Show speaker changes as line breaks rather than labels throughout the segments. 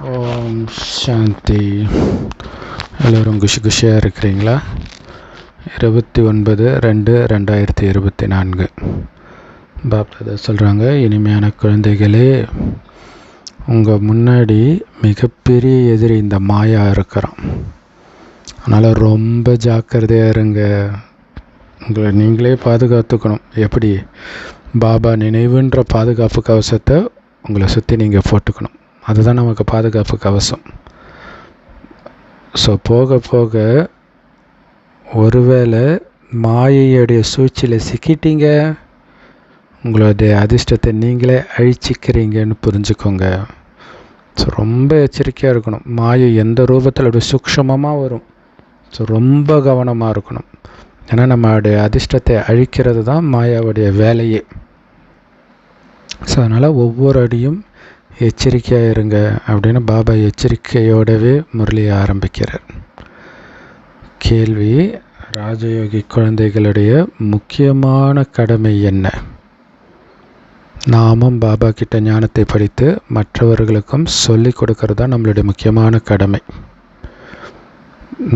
ஓம் சாந்தி. எல்லோரும் குஷியாக இருக்கிறீங்களா? 29/2/2024 பாப்தாதா சொல்கிறாங்க, இனிமையான குழந்தைகளே, உங்கள் முன்னாடி மிகப்பெரிய எதிரி இந்த மாயா இருக்கிறான். அதனால் ரொம்ப ஜாக்கிரதையாக இருங்க. உங்களை நீங்களே பாதுகாத்துக்கணும். எப்படி? பாபா நினைவுன்ற பாதுகாப்பு கவசத்தை உங்களை சுற்றி நீங்கள் போட்டுக்கணும். அதுதான் நமக்கு பாதுகாப்பு கவசம். ஸோ போக போக ஒருவேளை மாயையுடைய சூழ்ச்சியில் சிக்கிட்டீங்க, உங்களுடைய அதிர்ஷ்டத்தை நீங்களே அழிச்சிக்கிறீங்கன்னு புரிஞ்சுக்கோங்க. ஸோ ரொம்ப எச்சரிக்கையாக இருக்கணும். மாயை எந்த ரூபத்தில் அப்படி சூக்ஷமமாக வரும். ஸோ ரொம்ப கவனமாக இருக்கணும். ஏன்னா நம்மளுடைய அதிர்ஷ்டத்தை அழிக்கிறது தான் மாயாவுடைய வேலையே. ஸோ அதனால் ஒவ்வொரு அடியும் எச்சரிக்கையாக இருங்க அப்படின்னு பாபா எச்சரிக்கையோடவே முரளியை ஆரம்பிக்கிறார். கேள்வி: ராஜயோகி குழந்தைகளுடைய முக்கியமான கடமை என்ன? நாமும் பாபா கிட்ட ஞானத்தை படித்து மற்றவர்களுக்கும் சொல்லிக் கொடுக்கறது தான் நம்மளுடைய முக்கியமான கடமை.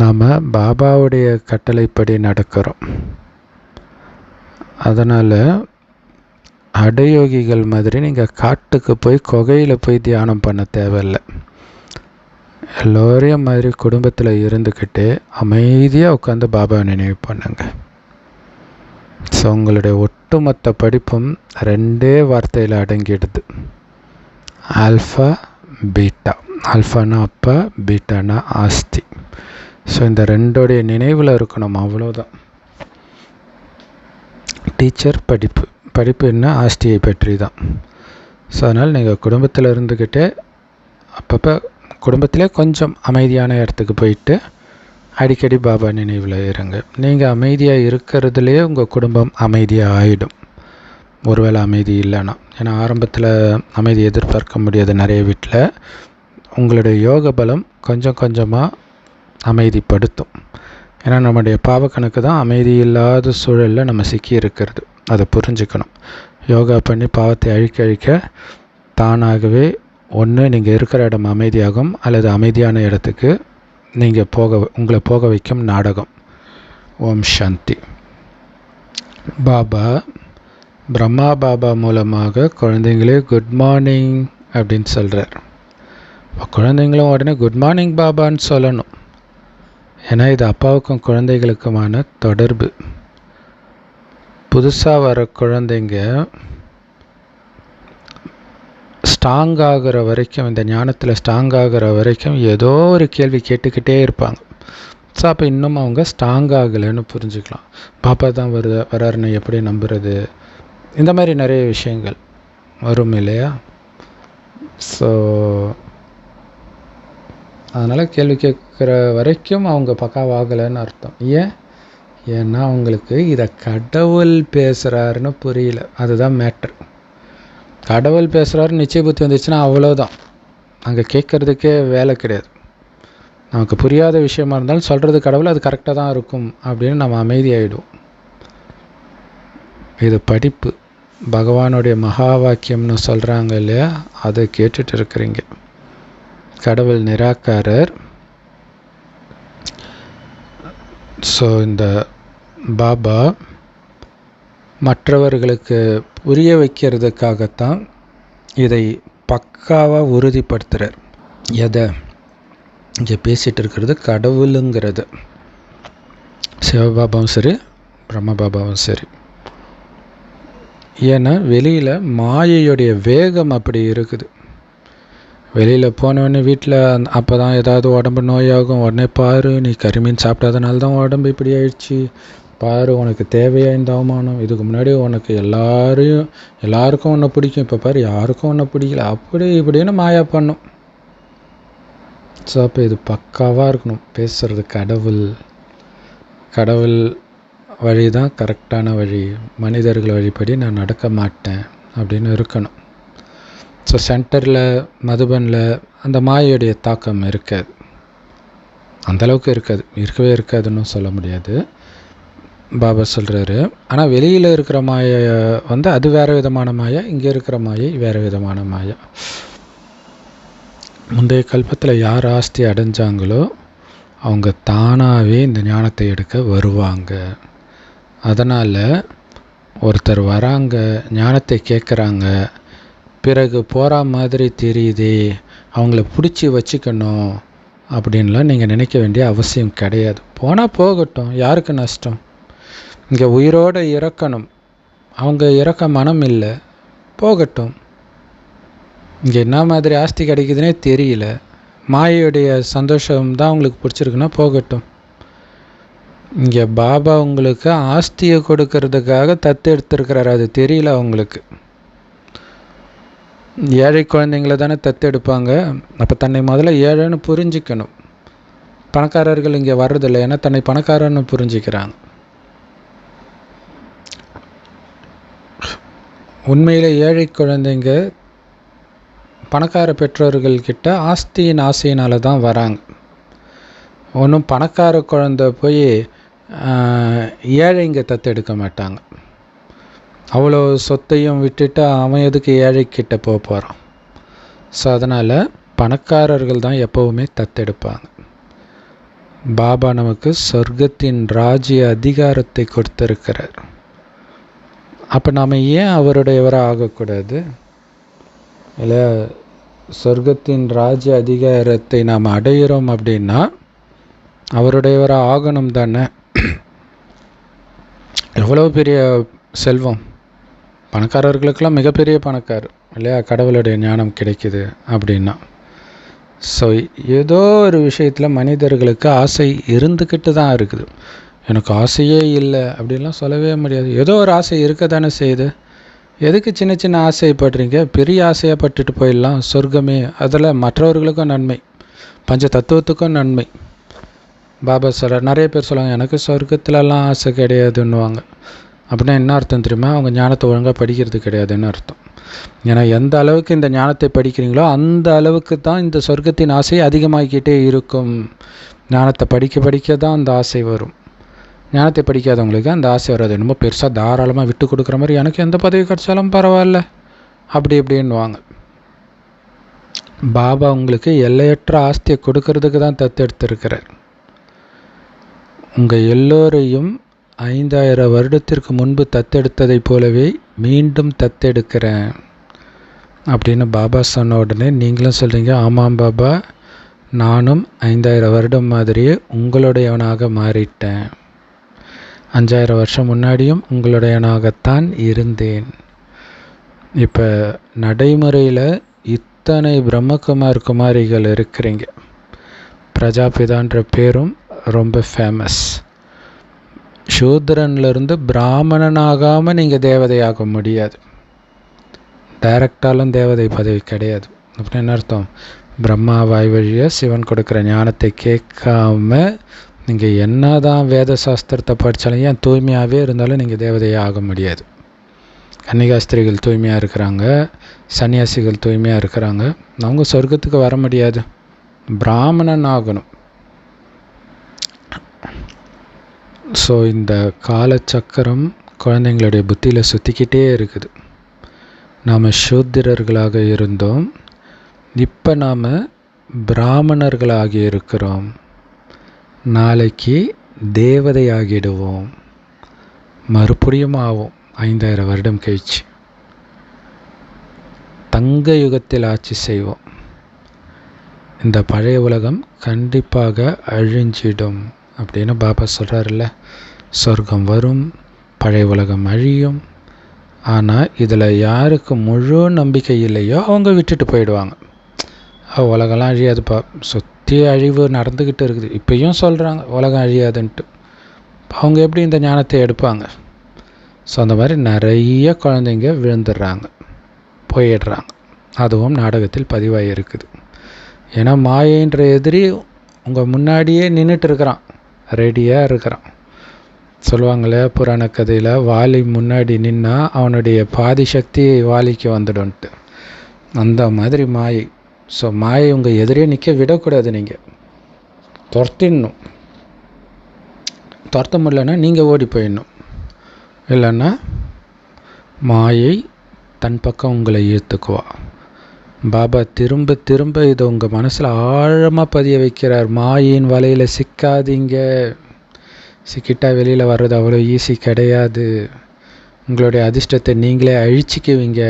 நாம் பாபாவுடைய கட்டளைப்படி நடக்கிறோம். அதனால் அடயோகிகள் மாதிரி நீங்கள் காட்டுக்கு போய் குகையில் போய் தியானம் பண்ண தேவையில்லை. எல்லோரையும் மாதிரி குடும்பத்தில் இருந்துக்கிட்டு அமைதியாக உட்காந்து பாபாவை நினைவு பண்ணுங்க. ஸோ உங்களுடைய ஒட்டுமொத்த படிப்பும் 2 வார்த்தையில் அடங்கிடுது: ஆல்ஃபா பீட்டா. ஆல்ஃபானா அப்பா, பீட்டானா ஆஸ்தி. ஸோ இந்த 2உடைய நினைவில் இருக்கணும், அவ்வளோதான். டீச்சர், படிப்பு. படிப்பு என்ன? ஆஸ்தியை பற்றி தான். ஸோ அதனால் நீங்கள் குடும்பத்தில் இருந்துக்கிட்டே அப்பப்போ குடும்பத்திலே கொஞ்சம் அமைதியான இடத்துக்கு போயிட்டு அடிக்கடி பாபா நினைவில் இருங்க. நீங்கள் அமைதியாக இருக்கிறதுலையே உங்கள் குடும்பம் அமைதியாக ஆகிடும், ஒருவேளை அமைதி இல்லைன்னா. ஏன்னா ஆரம்பத்தில் அமைதி எதிர்பார்க்க முடியாது நிறைய வீட்டில். உங்களுடைய யோக பலம் கொஞ்சம் கொஞ்சமாக அமைதிப்படுத்தும். ஏன்னா நம்முடைய பாவக்கணக்கு தான் அமைதி இல்லாத சூழலில் நம்ம சிக்கி இருக்கிறது. அதை புரிஞ்சுக்கணும். யோகா பண்ணி பாவத்தை அழிக்க தானாகவே ஒன்று நீங்கள் இருக்கிற இடம் அமைதியாகும், அல்லது அமைதியான இடத்துக்கு நீங்கள் உங்களை போக வைக்கும் நாடகம். ஓம் சாந்தி. பாபா பிரம்மா பாபா மூலமாக குழந்தைங்களே குட் மார்னிங் அப்படின்னு சொல்கிறார். குழந்தைங்களும் உடனே குட் மார்னிங் பாபான்னு சொல்லணும். ஏன்னா இது அப்பாவுக்கும் குழந்தைகளுக்குமான தொடர்பு. புதுசாக வர குழந்தைங்க ஸ்ட்ராங் ஆகிற வரைக்கும், இந்த ஞானத்தில் ஸ்ட்ராங் ஆகிற வரைக்கும் ஏதோ ஒரு கேள்வி கேட்டுக்கிட்டே இருப்பாங்க. ஸோ அப்போ இன்னும் அவங்க ஸ்ட்ராங் ஆகலைன்னு புரிஞ்சுக்கலாம். பாப்பா தான் வராருன்னு எப்படி நம்புறது? இந்த மாதிரி நிறைய விஷயங்கள் வரும் இல்லையா? ஸோ அதனால் கேள்வி கேட்குற வரைக்கும் அவங்க பக்காவாகலைன்னு அர்த்தம். ஏன்னா அவங்களுக்கு இதை கடவுள் பேசுகிறாருன்னு புரியல. அதுதான் மேட்ரு. கடவுள் பேசுகிறாருன்னு நிச்சய புத்தி வந்துச்சுன்னா அவ்வளோதான், அங்கே கேட்குறதுக்கே வேலை கிடையாது. நமக்கு புரியாத விஷயமா இருந்தாலும் சொல்கிறது கடவுள், அது கரெக்டாக தான் இருக்கும் அப்படின்னு நம்ம அமைதியாகிடுவோம். இது படிப்பு. பகவானுடைய மகா வாக்கியம்னு சொல்கிறாங்க இல்லையா, அதை கேட்டுட்டு இருக்கிறீங்க. கடவுள் நிராகாரர். ஸோ இந்த பாபா மற்றவர்களுக்கு புரிய வைக்கிறதுக்காகத்தான் இதை பக்காவாக உறுதிப்படுத்துகிறார். எதை இங்கே பேசிகிட்டு இருக்கிறது? கடவுளுங்கிறது. சிவபாபாவும் சரி, பிரம்ம பாபாவும் சரி. ஏன்னா வெளியில் மாயையுடைய வேகம் அப்படி இருக்குது. வெளியில் போனவொடனே வீட்டில் அப்போ தான் ஏதாவது உடம்பு நோயாகும். உடனே பாரு, நீ கரிமீன் சாப்பிடாதனால தான் உடம்பு இப்படி ஆயிடுச்சு, பாரு உனக்கு தேவையா இந்த அவமானம், இதுக்கு முன்னாடி உனக்கு எல்லாருக்கும் ஒன்று பிடிக்கும், இப்போ பாரு யாருக்கும் ஒன்று பிடிக்கல, அப்படி இப்படின்னு மாயா பண்ணும். ஸோ அப்போ இது பக்காவாக இருக்கணும். பேசுகிறது கடவுள் வழி தான் கரெக்டான வழி, மனிதர்கள் வழிப்படி நான் நடக்க மாட்டேன் அப்படின்னு இருக்கணும். ஸோ சென்டரில் மதுபனில் அந்த மாயையுடைய தாக்கம் இருக்காது, அந்தளவுக்கு இருக்கவே இருக்காதுன்னு சொல்ல முடியாது. பாபா சொல்கிறாரு. ஆனால் வெளியில் இருக்கிற மாயை அது வேறு விதமான மாயா, இங்கே இருக்கிற மாயை வேறு விதமான மாயா. முந்தைய கல்பத்தில் யார் ஆஸ்தி அடைஞ்சாங்களோ அவங்க தானாகவே இந்த ஞானத்தை எடுக்க வருவாங்க. அதனால் ஒருத்தர் வராங்க, ஞானத்தை கேட்குறாங்க, பிறகு போகிற மாதிரி தெரியுதே, அவங்கள பிடிச்சி வச்சுக்கணும் அப்படின்லாம் நீங்கள் நினைக்க வேண்டிய அவசியம் கிடையாது. போனால் போகட்டும், யாருக்கு நஷ்டம்? இங்கே உயிரோடு இறக்கணும், அவங்க இறக்க மனம் இல்லை, போகட்டும். இங்கே என்ன மாதிரி ஆஸ்தி கிடைக்குதுன்னே தெரியல, மாயையுடைய சந்தோஷம்தான் உங்களுக்கு பிடிச்சிருக்குன்னா போகட்டும். இங்கே பாபா உங்களுக்கு ஆஸ்தியை கொடுக்கறதுக்காக தத்தெடுத்துருக்கிறார், அது தெரியல அவங்களுக்கு. ஏழை குழந்தைங்கள தானே தத்தெடுப்பாங்க. அப்போ தன்னை முதல்ல ஏழைன்னு புரிஞ்சிக்கணும். பணக்காரர்கள் இங்கே வர்றதில்லை, ஏன்னா தன்னை பணக்காரன்னு புரிஞ்சிக்கிறாங்க. உண்மையில் ஏழை குழந்தைங்க பணக்கார பெற்றோர்கள்கிட்ட ஆஸ்தியின் ஆசையினால தான் வராங்க. ஒன்றும் பணக்கார குழந்தை போய் ஏழைங்க தத்தெடுக்க மாட்டாங்க. அவ்வளோ சொத்தையும் விட்டுட்டு அவன் எதுக்கு ஏழைக்கிட்ட போக போகிறான்? ஸோ அதனால் பணக்காரர்கள் தான் எப்போவுமே தத்தெடுப்பாங்க. பாபா நமக்கு சொர்க்கத்தின் ராஜ்ய அதிகாரத்தை கொடுத்துருக்கிறார். அப்போ நாம் ஏன் அவருடையவராக ஆகக்கூடாது? இல்லை, சொர்க்கத்தின் ராஜ்ய அதிகாரத்தை நாம் அடையிறோம் அப்படின்னா அவருடையவராக ஆகணும் தானே. எவ்வளோ பெரிய செல்வம், பணக்காரர்களுக்கெல்லாம் மிகப்பெரிய பணக்காரர் இல்லையா, கடவுளுடைய ஞானம் கிடைக்குது அப்படின்னா. ஸோ ஏதோ ஒரு விஷயத்தில் மனிதர்களுக்கு ஆசை இருந்துக்கிட்டு தான் இருக்குது. எனக்கு ஆசையே இல்லை அப்படின்லாம் சொல்லவே முடியாது. ஏதோ ஒரு ஆசை இருக்க தானே செய்யுது. எதுக்கு சின்ன சின்ன ஆசைப்படுறீங்க? பெரிய ஆசையாக பட்டுட்டு போயிடலாம். சொர்க்கமே, அதில் மற்றவர்களுக்கும் நன்மை, பஞ்ச தத்துவத்துக்கும் நன்மை. பாபா சொல்கிறார், நிறைய பேர் சொல்லுவாங்க எனக்கு சொர்க்கத்திலலாம் ஆசை கிடையாதுன்னுவாங்க. அப்படின்னா என்ன அர்த்தம் தெரியுமா? அவங்க ஞானத்தை ஒழுங்காக படிக்கிறது கிடையாதுன்னு அர்த்தம். ஏன்னா எந்த அளவுக்கு இந்த ஞானத்தை படிக்கிறீங்களோ அந்த அளவுக்கு தான் இந்த சொர்க்கத்தின் ஆசை அதிகமாகிக்கிட்டே இருக்கும். ஞானத்தை படிக்க படிக்க தான் அந்த ஆசை வரும். ஞானத்தை படிக்காதவங்களுக்கு அந்த ஆசை வராது. என்னமோ பெருசாக தாராளமாக விட்டு கொடுக்குற மாதிரி, எனக்கு எந்த பதவி கிடைச்சாலும் பரவாயில்ல அப்படி இப்படின்னுவாங்க. பாபா உங்களுக்கு எல்லையற்ற ஆஸ்தியை கொடுக்கறதுக்கு தான் தத்தெடுத்திருக்கிறார். உங்கள் எல்லோரையும் 5000 வருடத்திற்கு முன்பு தத்தெடுத்ததை போலவே மீண்டும் தத்தெடுக்கிறேன் அப்படின்னு பாபா சொன்ன உடனே நீங்களும் சொல்கிறீங்க, ஆமாம் பாபா, நானும் 5000 வருடம் மாதிரியே உங்களுடையவனாக மாறிட்டேன். 5000 வருஷம் முன்னாடியும் உங்களுடையவனாகத்தான் இருந்தேன். இப்போ நடைமுறையில் இத்தனை பிரம்மகுமார் குமாரிகள் இருக்கிறீங்க. பிரஜாபிதான்ற பேரும் ரொம்ப ஃபேமஸ். சூத்ரன்லேருந்து பிராமணனாகாமல் நீங்கள் தேவதையாக முடியாது. டைரக்டாலும் தேவதை பதவி கிடையாது. அப்படின்னு என்ன அர்த்தம்? பிரம்மா வாய் வழியாக சிவன் கொடுக்குற ஞானத்தை கேட்காம நீங்கள் என்ன தான் வேத சாஸ்திரத்தை படித்தாலும், ஏன் தூய்மையாகவே இருந்தாலும் நீங்கள் தேவதையாக ஆக முடியாது. கன்னிகாஸ்திரிகள் தூய்மையாக இருக்கிறாங்க, சன்னியாசிகள் தூய்மையாக இருக்கிறாங்க, அவங்க சொர்க்கத்துக்கு வர முடியாது, பிராமணன் ஆகணும். ஸோ இந்த காலச்சக்கரம் குழந்தைங்களுடைய புத்தியில் சுற்றிக்கிட்டே இருக்குது. நாம் சூத்திரர்களாக இருந்தோம், இப்போ நாம் பிராமணர்களாகி இருக்கிறோம். நாளைக்கு தேவதை ஆகிடுவோம், மறுபடியும் ஆவோம் 5000 வருடம் கழிச்சு. தங்க யுகத்தில் ஆட்சி செய்வோம். இந்த பழைய உலகம் கண்டிப்பாக அழிஞ்சிடும் அப்படின்னு பாபா சொல்கிறாருல்ல. சொர்க்கம் வரும், பழைய உலகம் அழியும். ஆனால் இதில் யாருக்கு முழு நம்பிக்கை இல்லையோ அவங்க விட்டுட்டு போயிடுவாங்க. உலகம்லாம் அழியாதுப்பா, சுற்றி அழிவு நடந்துக்கிட்டு இருக்குது, இப்பயும் சொல்கிறாங்க உலகம் அழியாதுன்ட்டு. அவங்க எப்படி இந்த ஞானத்தை எடுப்பாங்க? ஸோ அந்த மாதிரி நிறைய குழந்தைங்க விழுந்துடுறாங்க, போயிடுறாங்க. அதுவும் நாடகத்தில் பதிவாகி இருக்குது. ஏன்னா மாயைன்ற எதிரி உங்கள் முன்னாடியே நின்றுட்டு இருக்கிறான், ரெடியாக இருக்கிறான். சொல்லுவாங்களே புராண கதையில், வாலி முன்னாடி நின்னா அவனுடைய பாதி சக்தி வாலிக்கு வந்துடும்ட்டு. அந்த மாதிரி மாயை. ஸோ மாயை உங்கள் எதிரே நிற்க விடக்கூடாது, நீங்கள் துரத்திடணும். துரத்த முடியலன்னா நீங்கள் ஓடி போயிடணும். இல்லைன்னா மாயை தன் பக்கம் உங்களை ஈர்த்துக்குவா. பாபா திரும்ப திரும்ப இதை உங்கள் மனசில் ஆழமாக பதிய வைக்கிறார். மாயின் வலையில் சிக்காதீங்க, சிக்கிட்டா வெளியில் வர்றது அவ்வளோ ஈஸி கிடையாது. உங்களுடைய அதிர்ஷ்டத்தை நீங்களே அழிச்சிக்குவீங்க.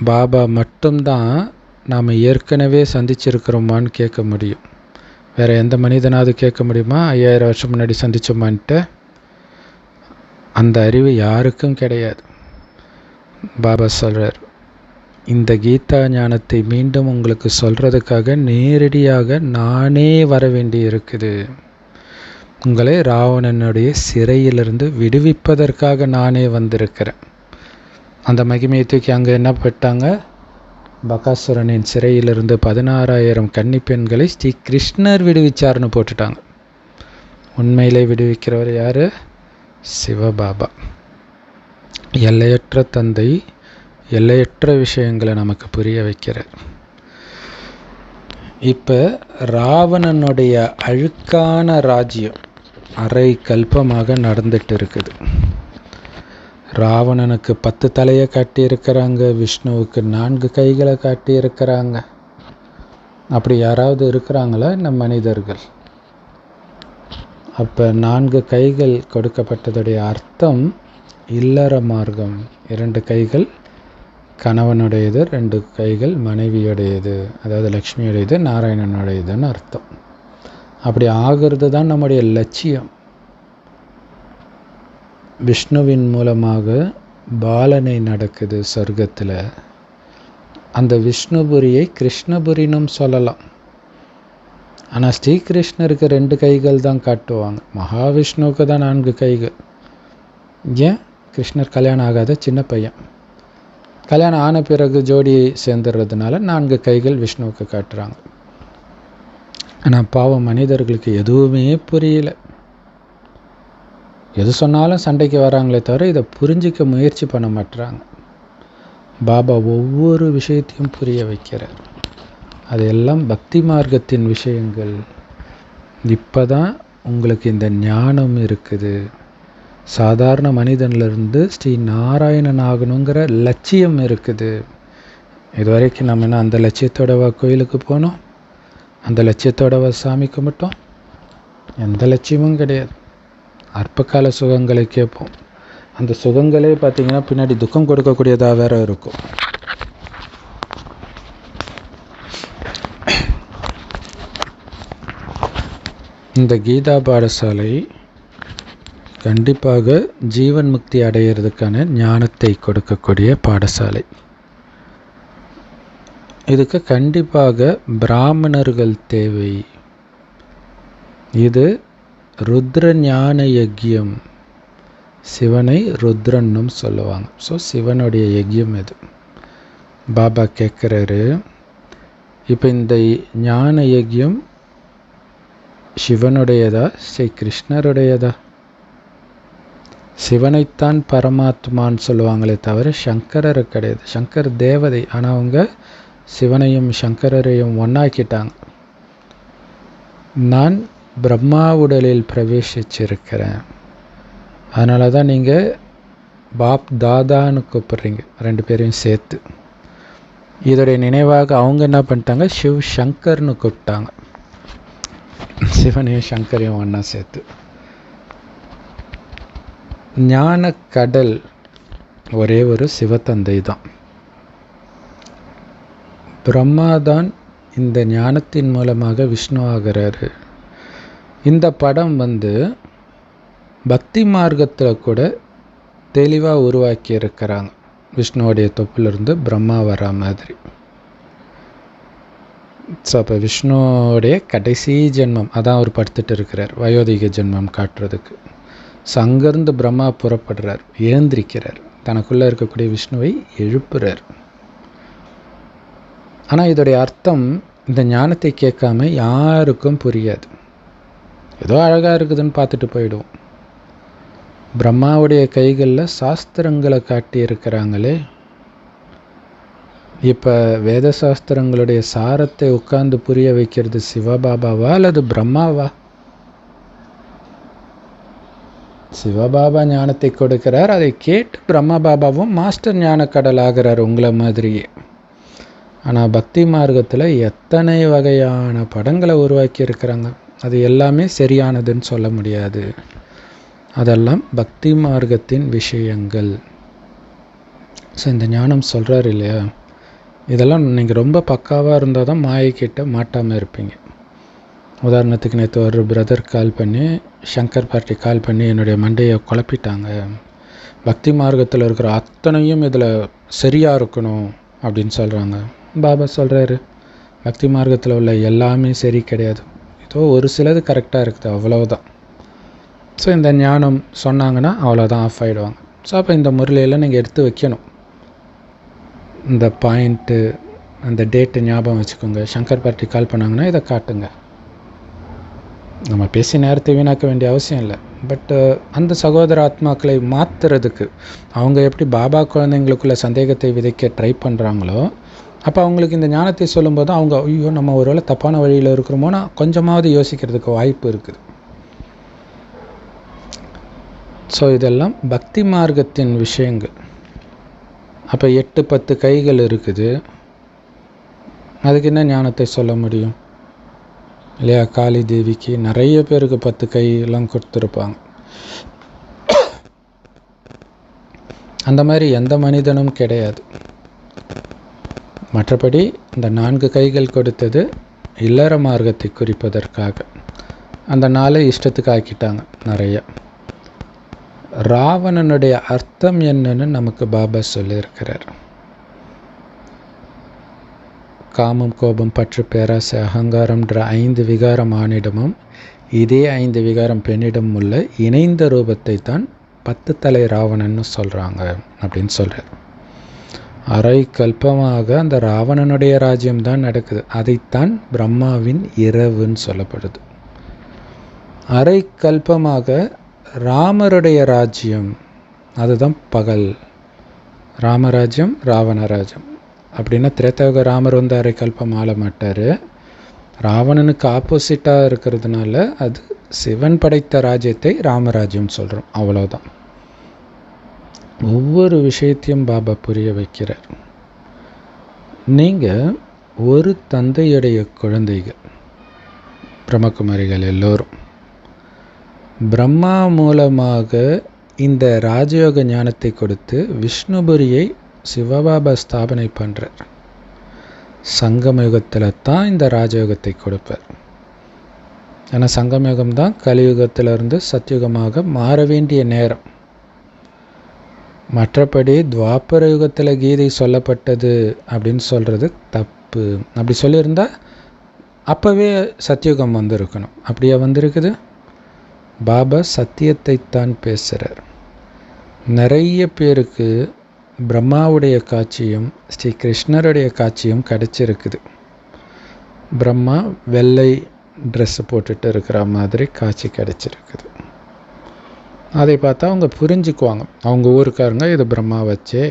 பாபா மட்டும்தான் நாம் ஏற்கனவே சந்திச்சிருக்கிறோமான்னு கேட்க முடியும். வேறு எந்த மனிதனாவது கேட்க முடியுமா 5000 வருஷம் முன்னாடி சந்திச்சோமான்ட்டு? அந்த அறிவு யாருக்கும் கிடையாது. பாபா சொல்கிறார், இந்த கீதா ஞானத்தை மீண்டும் உங்களுக்கு சொல்கிறதுக்காக நேரடியாக நானே வர வேண்டி இருக்குது. உங்களை ராவணனுடைய சிறையிலிருந்து விடுவிப்பதற்காக நானே வந்திருக்கிறேன். அந்த மகிமையை தூக்கி அங்கே என்ன பெற்றாங்க? பகாசுரனின் சிறையிலிருந்து 16,000 கன்னி பெண்களை ஸ்ரீ கிருஷ்ணர் விடுவிச்சார்னு போட்டுட்டாங்க. உண்மையிலே விடுவிக்கிறவர் யார்? சிவபாபா. எல்லையற்ற தந்தை எல்லையற்ற விஷயங்களை நமக்கு புரிய வைக்கிறார். இப்போ ராவணனுடைய அழுக்கான ராஜ்யம் அரை கல்பமாக நடந்துட்டு இருக்குது. ராவணனுக்கு 10 தலையை காட்டியிருக்கிறாங்க, விஷ்ணுவுக்கு 4 கைகளை காட்டியிருக்கிறாங்க. அப்படி யாராவது இருக்கிறாங்களா நம்ம மனிதர்கள்? அப்போ 4 கைகள் கொடுக்கப்பட்டதுடைய அர்த்தம் இல்லற மார்க்கம். 2 கைகள் கணவனுடையது, 2 கைகள் மனைவியுடையது, அதாவது லக்ஷ்மியுடையது, நாராயணனுடையதுன்னு அர்த்தம். அப்படி ஆகிறது தான் நம்முடைய லட்சியம். விஷ்ணுவின் மூலமாக பாலனை நடக்குது சொர்க்கத்தில். அந்த விஷ்ணுபுரியை கிருஷ்ணபுரினும் சொல்லலாம். ஆனால் ஸ்ரீகிருஷ்ணருக்கு 2 கைகள் தான் காட்டுவாங்க. மகாவிஷ்ணுவுக்கு தான் 4 கைகள். ஏன்? கிருஷ்ணர் கல்யாணம் ஆகாத சின்ன பையன். கல்யாணம் ஆன பிறகு ஜோடி சேர்ந்துடுறதுனால 4 கைகள் விஷ்ணுவுக்கு காட்டுறாங்க. ஆனால் பாவம் மனிதர்களுக்கு எதுவுமே புரியல. எது சொன்னாலும் சண்டைக்கு வராங்களே தவிர இதை புரிஞ்சிக்க முயற்சி பண்ண மாட்டுறாங்க. பாபா ஒவ்வொரு விஷயத்தையும் புரிய வைக்கிறார். அதெல்லாம் பக்தி மார்க்கத்தின் விஷயங்கள். இப்போ தான் உங்களுக்கு இந்த ஞானம் இருக்குது. சாதாரண மனிதனிலிருந்து ஸ்ரீ நாராயணன் ஆகணுங்கிற லட்சியம் இருக்குது. இது வரைக்கும் நம்ம என்ன அந்த லட்சியத்தோடவா கோயிலுக்கு போனோம்? அந்த லட்சியத்தோடவா சாமி கும்பிட்டோம்? எந்த லட்சியமும் கிடையாது. அற்பகால சுகங்களை கேட்போம். அந்த சுகங்களே பார்த்திங்கன்னா பின்னாடி துக்கம் கொடுக்கக்கூடியதாக வேற இருக்கும். இந்த கீதா பாடசாலை கண்டிப்பாக ஜீவன் முக்தி அடையிறதுக்கான ஞானத்தை கொடுக்கக்கூடிய பாடசாலை. இதுக்கு கண்டிப்பாக பிராமணர்கள் தேவை. இது ருத்ர ஞான யஜ்யம். சிவனை ருத்ரன்னும் சொல்லுவாங்க. ஸோ சிவனுடைய யஜ்யம் இது. பாபா கேட்குறாரு, இப்போ இந்த ஞான யஜ்யம் சிவனுடையதா ஸ்ரீ கிருஷ்ணருடையதா? சிவனைத்தான் பரமாத்மான்னு சொல்லுவாங்களே தவிர சங்கரரை கிடையாது. சங்கர் தேவதை. ஆனால் அவங்க சிவனையும் சங்கரரையும் ஒன்றாக்கிட்டாங்க. நான் பிரம்மா உடலில் பிரவேசிச்சிருக்கிறேன். அதனால தான் நீங்கள் பாப் தாதான்னு கூப்பிட்றீங்க 2 பேரையும் சேர்த்து. இதோடைய நினைவாக அவங்க என்ன பண்ணிட்டாங்க? சிவ் சங்கர்னு கூப்பிட்டாங்க. சிவனையும் சங்கரையும் ஒன்றா சேர்த்து. ஞான கடல் ஒரே ஒரு சிவத்தந்தை தான். பிரம்மாதான் இந்த ஞானத்தின் மூலமாக விஷ்ணு ஆகிறாரு. இந்த படம் பக்தி மார்க்கத்தில் கூட தெளிவாக உருவாக்கி இருக்கிறாங்க. விஷ்ணுவோடைய தொப்பிலிருந்து பிரம்மா வரா மாதிரி. ஸோ அப்போ விஷ்ணுவோடைய கடைசி ஜென்மம் அதான் அவர் படுத்துட்டு இருக்கிறார், வயோதிக ஜென்மம் காட்டுறதுக்கு. ஸோ அங்கேருந்து பிரம்மா புறப்படுறார், எழுந்திருக்கிறார், தனக்குள்ளே இருக்கக்கூடிய விஷ்ணுவை எழுப்புறார். ஆனால் இதோடைய அர்த்தம் இந்த ஞானத்தை கேட்காம யாருக்கும் புரியாது. ஏதோ அழகாக இருக்குதுன்னு பார்த்துட்டு போயிடுவோம். பிரம்மாவுடைய கைகளில் சாஸ்திரங்களை காட்டி இருக்கிறாங்களே. இப்போ வேத சாஸ்திரங்களுடைய சாரத்தை உட்கார்ந்து புரிய வைக்கிறது சிவபாபாவா அல்லது பிரம்மாவா? சிவபாபா ஞானத்தை கொடுக்கிறார், அதை கேட்டு பிரம்ம பாபாவும் மாஸ்டர் ஞானக்கடல் ஆகிறார் உங்களை மாதிரியே. ஆனால் பக்தி மார்க்கத்தில் எத்தனை வகையான படங்களை உருவாக்கி இருக்கிறாங்க, அது எல்லாமே சரியானதுன்னு சொல்ல முடியாது. அதெல்லாம் பக்தி மார்க்கத்தின் விஷயங்கள். ஸோ இந்த ஞானம் சொல்கிறார் இல்லையா, இதெல்லாம் நீங்கள் ரொம்ப பக்காவாக இருந்தால் தான் மாயக்கிட்ட மாட்டாமல் இருப்பீங்க. உதாரணத்துக்கு நேற்று ஒரு பிரதர் கால் பண்ணி, சங்கர் பார்ட்டி கால் பண்ணி என்னுடைய மண்டையை குழப்பிட்டாங்க, பக்தி மார்க்கத்தில் இருக்கிற அத்தனையும் இதில் சரியாக இருக்கணும் அப்படின்னு சொல்கிறாங்க. பாபா சொல்கிறாரு, பக்தி மார்க்கத்தில் உள்ள எல்லாமே சரி கிடையாது, ஏதோ ஒரு சிலது கரெக்டாக இருக்குது, அவ்வளவுதான். ஸோ இந்த ஞானம் சொன்னாங்கன்னா அவ்வளோதான், ஆஃப் ஆகிடுவாங்க. ஸோ அப்போ இந்த முறையிலெல்லாம் நீங்கள் எடுத்து வைக்கணும். இந்த பாயிண்ட்டு, அந்த டேட்டு ஞாபகம் வச்சுக்கோங்க. சங்கர் பார்ட்டி கால் பண்ணாங்கன்னா இதை காட்டுங்க. நம்ம பேசி நேரத்தை வீணாக்க வேண்டிய அவசியம் இல்லை. பட்டு அந்த சகோதர ஆத்மாக்களை மாற்றுறதுக்கு அவங்க எப்படி பாபா குழந்தைங்களுக்குள்ள சந்தேகத்தை விதைக்க ட்ரை பண்ணுறாங்களோ, அப்போ அவங்களுக்கு இந்த ஞானத்தை சொல்லும்போது அவங்க ஐயோ நம்ம ஒருவேளை தப்பான வழியில் இருக்கிறோமோன்னா கொஞ்சமாவது யோசிக்கிறதுக்கு வாய்ப்பு இருக்குது. ஸோ இதெல்லாம் பக்தி மார்க்கத்தின் விஷயங்கள். அப்போ 8-10 கைகள் இருக்குது, அதுக்கு என்ன ஞானத்தை சொல்ல முடியும் இல்லையா? காளி தேவிக்கு நிறைய பேருக்கு 10 கையெல்லாம் கொடுத்துருப்பாங்க. அந்த மாதிரி எந்த மனிதனும் கிடையாது. மற்றபடி இந்த 4 கைகள் கொடுத்தது இல்லற மார்க்கத்தை குறிப்பதற்காக. அந்த 4 இஷ்டத்துக்கு ஆக்கிட்டாங்க நிறைய. ராவணனுடைய அர்த்தம் என்னன்னு நமக்கு பாபா சொல்லியிருக்கிறார். காமம், கோபம், பற்று, பேராசை, அகங்காரம்ன்ற 5 விகாரம் ஆணிடமும் இதே 5 விகாரம் பெண்ணிடம் உள்ள இணைந்த ரூபத்தை தான் 10 தலை ராவணன்னு சொல்கிறாங்க அப்படின்னு சொல்கிறார். அரை கல்பமாக அந்த ராவணனுடைய ராஜ்யம்தான் நடக்குது. அதைத்தான் பிரம்மாவின் இரவுன்னு சொல்லப்படுது. அரை கல்பமாக ராமருடைய ராஜ்யம், அதுதான் பகல். ராமராஜ்யம், ராவணராஜ்யம் அப்படின்னா திரேதாயுக ராமர் வந்து அரை கல்பம் ஆள மாட்டார். ராவணனுக்கு ஆப்போசிட்டாக இருக்கிறதுனால அது சிவன் படைத்த ராஜ்யத்தை ராமராஜ்யம் சொல்கிறோம், அவ்வளோதான். ஒவ்வொரு விஷயத்தையும் பாபா புரிய வைக்கிறார். நீங்கள் ஒரு தந்தையுடைய குழந்தைகள், பிரம்மகுமாரிகள் எல்லோரும் பிரம்மா மூலமாக இந்த ராஜயோக ஞானத்தை கொடுத்து விஷ்ணுபுரியை சிவபாபா ஸ்தாபனை பண்ணுறார். சங்கமயுகத்தில் தான் இந்த ராஜயோகத்தை கொடுப்பார். ஏன்னா சங்கமயுகம் தான் கலியுகத்திலிருந்து சத்யுகமாக மாற வேண்டிய நேரம். மற்றபடி துவாபர யுகத்தில் கீதை சொல்லப்பட்டது அப்படின்னு சொல்கிறது தப்பு. அப்படி சொல்லியிருந்தால் அப்போவே சத்யுகம் வந்திருக்கணும். அப்படியே வந்திருக்குது. பாபா சத்தியத்தை தான் பேசுகிறார். நிறைய பேருக்கு பிரம்மாவுடைய காட்சியும் ஸ்ரீ கிருஷ்ணருடைய காட்சியும் கிடைச்சிருக்குது. பிரம்மா வெள்ளை ட்ரெஸ்ஸு போட்டுட்டு இருக்கிற மாதிரி காட்சி கிடைச்சிருக்குது. அதை பார்த்தா அவங்க புரிஞ்சுக்குவாங்க. அவங்க ஊருக்காரங்க இது பிரம்மா வச்சே,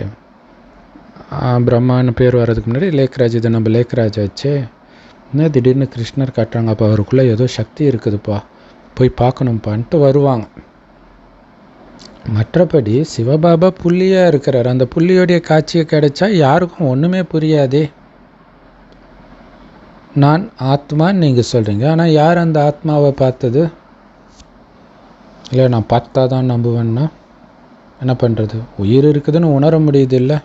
பிரம்மான்னு பேர் வர்றதுக்கு முன்னாடி லேக்ராஜ், இது நம்ம லேக்ராஜ் வச்சே, இன்னும் திடீர்னு கிருஷ்ணர் காட்டுறாங்க, அப்போ அவருக்குள்ளே ஏதோ சக்தி இருக்குதுப்பா, போய் பார்க்கணும்ப்பான்ட்டு வருவாங்க. மற்றபடி சிவபாபா புள்ளியாக இருக்கிறார். அந்த புள்ளியோடைய காட்சியை கிடைச்சா யாருக்கும் ஒன்றுமே புரியாதே. நான் ஆத்மான்னு நீங்கள் சொல்கிறீங்க, ஆனால் யார் அந்த ஆத்மாவை பார்த்தது? இல்லை நான் பார்த்தா தான் நம்புவேன்னா என்ன பண்ணுறது? உயிர் இருக்குதுன்னு உணர முடியுது இல்லை?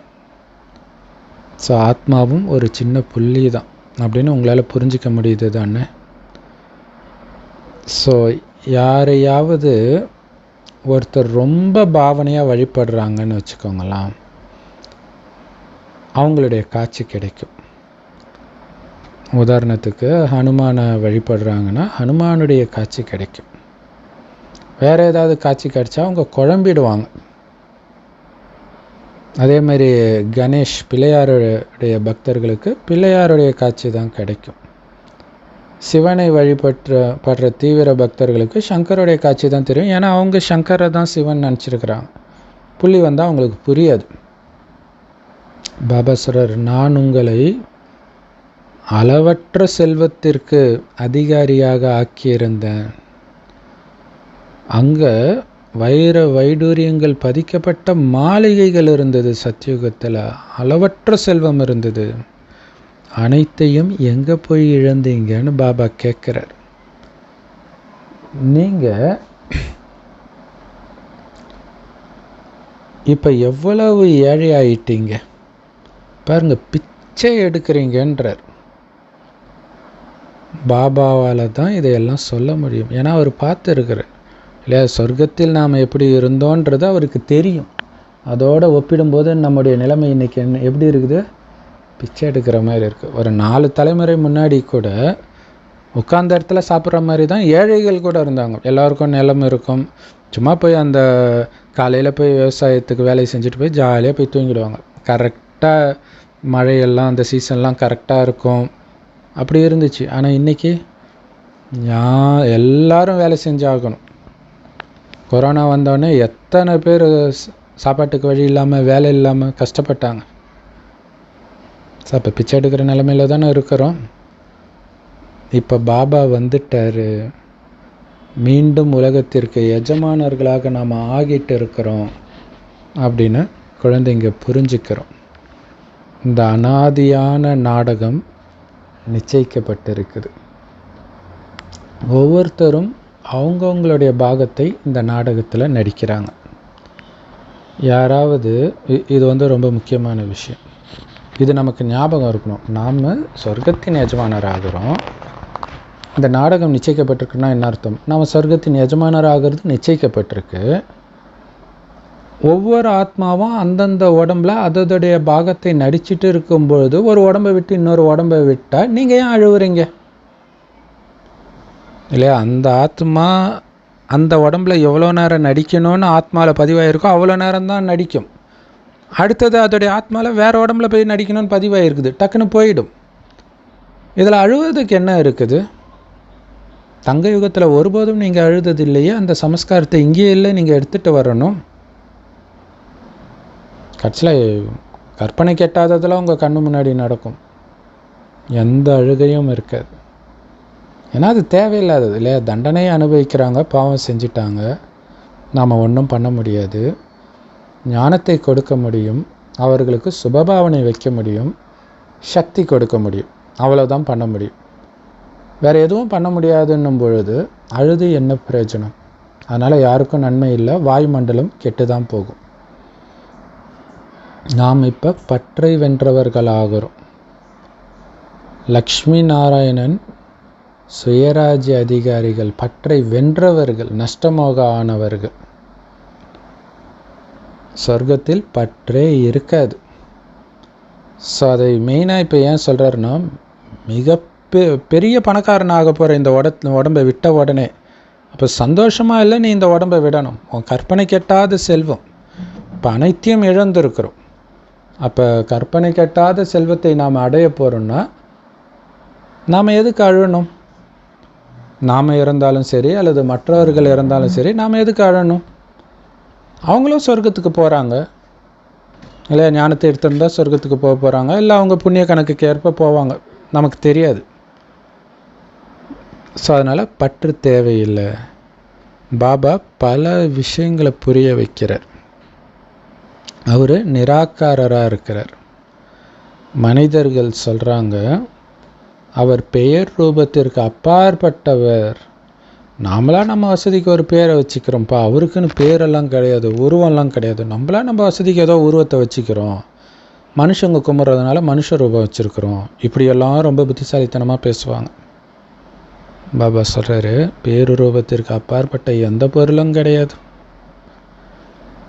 ஸோ ஆத்மாவும் ஒரு சின்ன புள்ளி தான் அப்படின்னு உங்களால் புரிஞ்சிக்க முடியுது தானே? ஸோ யாரையாவது ஒருத்தர் ரொம்ப பாவனையாக வழிபடுறாங்கன்னு வச்சுக்கோங்களேன், அவங்களுடைய காட்சி கிடைக்கும். உதாரணத்துக்கு ஹனுமானை வழிபடுறாங்கன்னா ஹனுமானுடைய காட்சி கிடைக்கும். வேறு ஏதாவது காட்சி கிடைச்சா அவங்க குழம்பிடுவாங்க. அதே மாதிரி கணேஷ் பிள்ளையாருடைய பக்தர்களுக்கு பிள்ளையாருடைய காட்சி தான் கிடைக்கும். சிவனை வழிபடுற தீவிர பக்தர்களுக்கு சங்கருடைய காட்சி தான் தெரியும். ஏன்னா அவங்க சங்கரை தான் சிவன் நினச்சிருக்கிறாங்க. புள்ளி வந்தால் அவங்களுக்கு புரியாது. பாபா சொல்றார், நான் உங்களை அளவற்ற செல்வத்திற்கு அதிகாரியாக ஆக்கியிருந்தேன். அங்கே வைர வைடூரியங்கள் பதிக்கப்பட்ட மாளிகைகள் இருந்தது. சத்தியுகத்தில் அளவற்ற செல்வம் இருந்தது. அனைத்தையும் எங்கே போய் இழந்தீங்கன்னு பாபா கேட்குறார். நீங்கள் இப்போ எவ்வளவு ஏழை ஆயிட்டீங்க பாருங்க, பிச்சை எடுக்கிறீங்கன்றார். பாபாவால் தான் இதையெல்லாம் சொல்ல முடியும். ஏன்னா அவர் பார்த்துருக்கிறார் இல்லையா, சொர்க்கத்தில் நாம் எப்படி இருந்தோன்றது அவருக்கு தெரியும். அதோடு ஒப்பிடும்போது நம்முடைய நிலைமை இன்றைக்கி எப்படி இருக்குது? பிச்சை எடுக்கிற மாதிரி இருக்குது. ஒரு 4 தலைமுறை முன்னாடி கூட உட்கார்ந்த இடத்துல சாப்பிட்ற மாதிரி தான் ஏழைகள் கூட இருந்தாங்க. எல்லாருக்கும் நிலம் இருக்கும். சும்மா போய் அந்த காலையில் போய் விவசாயத்துக்கு வேலை செஞ்சுட்டு போய் ஜாலியாக போய் தூங்கிடுவாங்க. கரெக்டாக மழையெல்லாம் அந்த சீசன்லாம் கரெக்டாக இருக்கும். அப்படி இருந்துச்சு. ஆனால் இன்றைக்கி எல்லாரும் வேலை செஞ்சாகணும். கொரோனா வந்தோடனே எத்தனை பேர் சாப்பாட்டுக்கு வழி இல்லாமல் வேலை இல்லாமல் கஷ்டப்பட்டாங்க. இப்போ பிச்சை எடுக்கிற நிலமையில தானே இருக்கிறோம். இப்போ பாபா வந்துட்டார். மீண்டும் உலகத்திற்கு எஜமானர்களாக நாம் ஆகிட்டு இருக்கிறோம் அப்படின்னு குழந்தைங்க புரிஞ்சுக்கிறோம். இந்த அனாதியான நாடகம் நிச்சயிக்கப்பட்டிருக்குது. ஒவ்வொருத்தரும் அவங்கவுங்களுடைய பாகத்தை இந்த நாடகத்தில் நடிக்கிறாங்க. யாராவது இது ரொம்ப முக்கியமான விஷயம். இது நமக்கு ஞாபகம் இருக்கணும். நாம் சொர்க்கத்தின் எஜமானர் ஆகிறோம். இந்த நாடகம் நிச்சயிக்கப்பட்டிருக்குன்னா என்ன அர்த்தம்? நாம் சொர்க்கத்தின் எஜமானர் ஆகிறது நிச்சயிக்கப்பட்டிருக்கு. ஒவ்வொரு ஆத்மாவும் அந்தந்த உடம்புல அதோடைய பாகத்தை நடிச்சுட்டு இருக்கும்பொழுது ஒரு உடம்பை விட்டு இன்னொரு உடம்பை விட்டால் நீங்கள் ஏன் அழுவுறீங்க இல்லையா? அந்த ஆத்மா அந்த உடம்புல எவ்வளோ நேரம் நடிக்கணும்னு ஆத்மாவில் பதிவாயிருக்கோ அவ்வளோ நேரம் தான் நடிக்கும். அடுத்தது அதோடைய ஆத்மாவில் வேறு உடம்புல போய் நடிக்கணும்னு பதிவாயிருக்குது, டக்குன்னு போயிடும். இதில் அழுவதுக்கு என்ன இருக்குது? தங்க யுகத்தில் ஒருபோதும் நீங்கள் அழுதது இல்லையே. அந்த சமஸ்காரத்தை இங்கேயே இல்லை, நீங்கள் எடுத்துகிட்டு வரணும். கட்சியில் கற்பனை கெட்டாததெல்லாம் உங்கள் கண்ணு முன்னாடி நடக்கும். எந்த அழுகையும் இருக்காது. ஏன்னா அது தேவையில்லாதது இல்லையா? தண்டனையை அனுபவிக்கிறாங்க, பாவம் செஞ்சிட்டாங்க. நாம் ஒன்றும் பண்ண முடியாது. ஞானத்தை கொடுக்க முடியும், அவர்களுக்கு சுபபாவனை வைக்க முடியும், சக்தி கொடுக்க முடியும். அவ்வளோதான் பண்ண முடியும். வேறு எதுவும் பண்ண முடியாதுன்னும் பொழுது அழுது என்ன பிரயோஜனம்? அதனால் யாருக்கும் நன்மை இல்லை. வாயுமண்டலம் கெட்டு தான் போகும். நாம் இப்போ பற்றை வென்றவர்களாகிறோம். லக்ஷ்மி நாராயணன் சுயராஜ்ய அதிகாரிகள், பற்றை வென்றவர்கள், நஷ்டமோக ஆனவர்கள். சொர்க்கத்தில் பற்றே இருக்காது. ஸோ அதை மெயினாக இப்போ ஏன் சொல்கிறாருன்னா, மிக பெரிய பணக்காரனாக போகிற இந்த உடம்பை விட்ட உடனே அப்போ சந்தோஷமாக இல்லை, நீ இந்த உடம்பை விடணும். உன் கற்பனை கெட்டாத செல்வம். இப்போ அனைத்தையும் இழந்திருக்கிறோம். அப்போ கற்பனை கெட்டாத செல்வத்தை நாம் அடைய போகிறோம்னா நாம் எதுக்கு அழணும்? நாம் இறந்தாலும் சரி அல்லது மற்றவர்கள் இறந்தாலும் சரி, நாம் எதுக்கு அழணும்? அவங்களும் சொர்க்கத்துக்கு போகிறாங்க இல்லையா? ஞானத்தை எடுத்திருந்தால் சொர்க்கத்துக்கு போக போகிறாங்க, இல்லை அவங்க புண்ணிய கணக்குக்கு ஏற்ப போவாங்க, நமக்கு தெரியாது. ஸோ அதனால் பற்று தேவையில்லை. பாபா பல விஷயங்களை புரிய வைக்கிறார். அவர் நிராகாரராக இருக்கிறார். மனிதர்கள் சொல்கிறாங்க அவர் பெயர் ரூபத்திற்கு அப்பாற்பட்டவர். நாமளாக நம்ம வசதிக்கு ஒரு பேரை வச்சுக்கிறோம்ப்பா, அவருக்குன்னு பேரெல்லாம் கிடையாது, உருவம்லாம் கிடையாது. நம்மளாக நம்ம வசதிக்கு ஏதோ உருவத்தை வச்சுக்கிறோம். மனுஷங்க கும்பிட்றதுனால மனுஷ ரூபம் வச்சுருக்குறோம். இப்படியெல்லாம் ரொம்ப புத்திசாலித்தனமாக பேசுவாங்க. பாபா சொல்கிறாரு, பேருரூபத்திற்கு அப்பாற்பட்ட எந்த பொருளும் கிடையாது.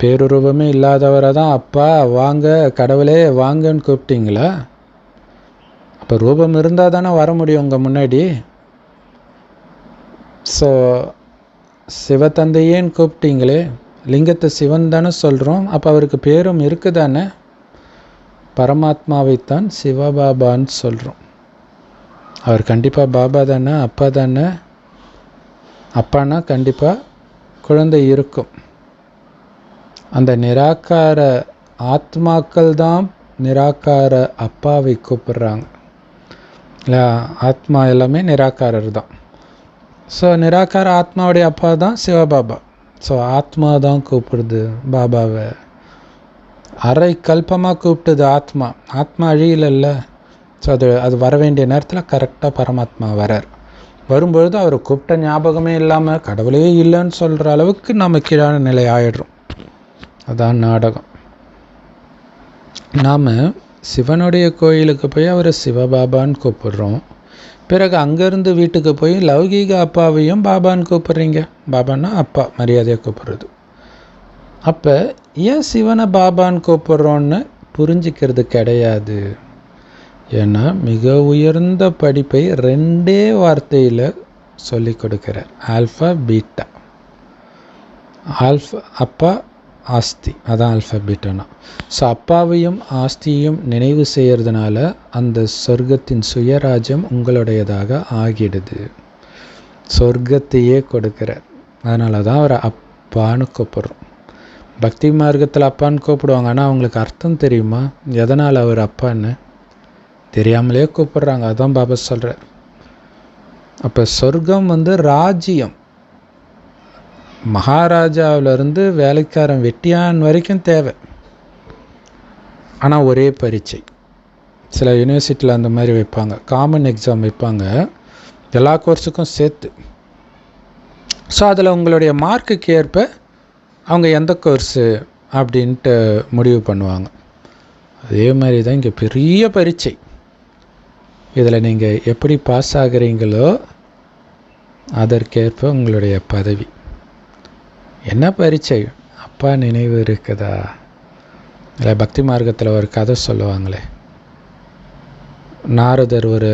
பேருரூபமே இல்லாதவரை தான் அப்பா வாங்க, கடவுளே வாங்கன்னு கூப்பிட்டீங்களா? அப்போ ரூபம் இருந்தால் தானே வர முடியும் உங்கள் முன்னாடி. ஸோ சிவத்தந்தையேன்னு கூப்பிட்டீங்களே, லிங்கத்தை சிவன் தானே சொல்கிறோம். அப்போ அவருக்கு பேரும் இருக்குதானே. பரமாத்மாவைத்தான் சிவபாபான்னு சொல்கிறோம். அவர் கண்டிப்பாக பாபா தானே, அப்பா தானே. அப்பானா கண்டிப்பாக குழந்தை இருக்கும். அந்த நிராகார ஆத்மாக்கள் தான் நிராகார அப்பாவை கூப்பிடுறாங்க இல்லை? ஆத்மா எல்லாமே நிராகாரர் தான். ஸோ நிராகார ஆத்மாவுடைய அப்பா தான் சிவபாபா. ஸோ ஆத்மா தான் கூப்பிடுது பாபாவை. அரை கல்பமாக கூப்பிட்டுது ஆத்மா. ஆத்மா அழியலைல்ல. ஸோ அது வர வேண்டிய நேரத்தில் கரெக்டாக பரமாத்மா வரார். வரும்பொழுது அவர் கூப்பிட்ட ஞாபகமே இல்லாமல் கடவுளே இல்லைன்னு சொல்கிற அளவுக்கு நம்ம கீழான நிலை ஆயிடுறோம். அதான் நாடகம். நாம் சிவனுடைய கோயிலுக்கு போய் அவரை சிவபாபான்னு கூப்பிடுறோம். பிறகு அங்கேருந்து வீட்டுக்கு போய் லௌகீக அப்பாவையும் பாபான்னு கூப்பிட்றீங்க. பாபான்னா அப்பா, மரியாதையாக கூப்பிட்றது. அப்போ ஏன் சிவனை பாபான்னு கூப்பிட்றோன்னு புரிஞ்சிக்கிறது கிடையாது. ஏன்னா மிக உயர்ந்த படிப்பை 2 வார்த்தையில் சொல்லி கொடுக்குறார். Alpha beta. ஆல்ஃபா அப்பா, ஆஸ்தி, அதான் ஆல்ஃபா பீட்டானா. ஸோ அப்பாவையும் ஆஸ்தியையும் நினைவு செய்கிறதுனால அந்த சொர்க்கத்தின் சுயராஜ்யம் உங்களுடையதாக ஆகிடுது. சொர்க்கத்தையே கொடுக்குறார். அதனால தான் அவரை அப்பான்னு கூப்பிட்றோம். பக்தி மார்க்கத்தில் அப்பான்னு கூப்பிடுவாங்க. ஆனால் அவங்களுக்கு அர்த்தம் தெரியுமா எதனால் அவர் அப்பான்னு? தெரியாமலே கூப்பிட்றாங்க. அதான் பாபா சொல்கிறார். அப்போ சொர்க்கம் ராஜ்யம். மகாராஜாவிலிருந்து வேலைக்காரன் வெட்டியான் வரைக்கும் தேவை. ஆனால் ஒரே பரீட்சை. சில யூனிவர்சிட்டியில் அந்த மாதிரி வைப்பாங்க, காமன் எக்ஸாம் வைப்பாங்க எல்லா கோர்ஸுக்கும் சேர்த்து. ஸோ அதில் உங்களுடைய மார்க்குக்கு ஏற்ப அவங்க எந்த கோர்ஸு அப்படின்ட்டு முடிவு பண்ணுவாங்க. அதே மாதிரி தான் இங்கே பெரிய பரீட்சை. இதில் நீங்கள் எப்படி பாஸ் ஆகிறீங்களோ அதற்கேற்ப உங்களுடைய பதவி. என்ன பரீட்சை? அப்பா நினைவு இருக்குதா? இல்லை பக்தி மார்க்கத்தில் ஒரு கதை சொல்லுவாங்களே, நாரதர் ஒரு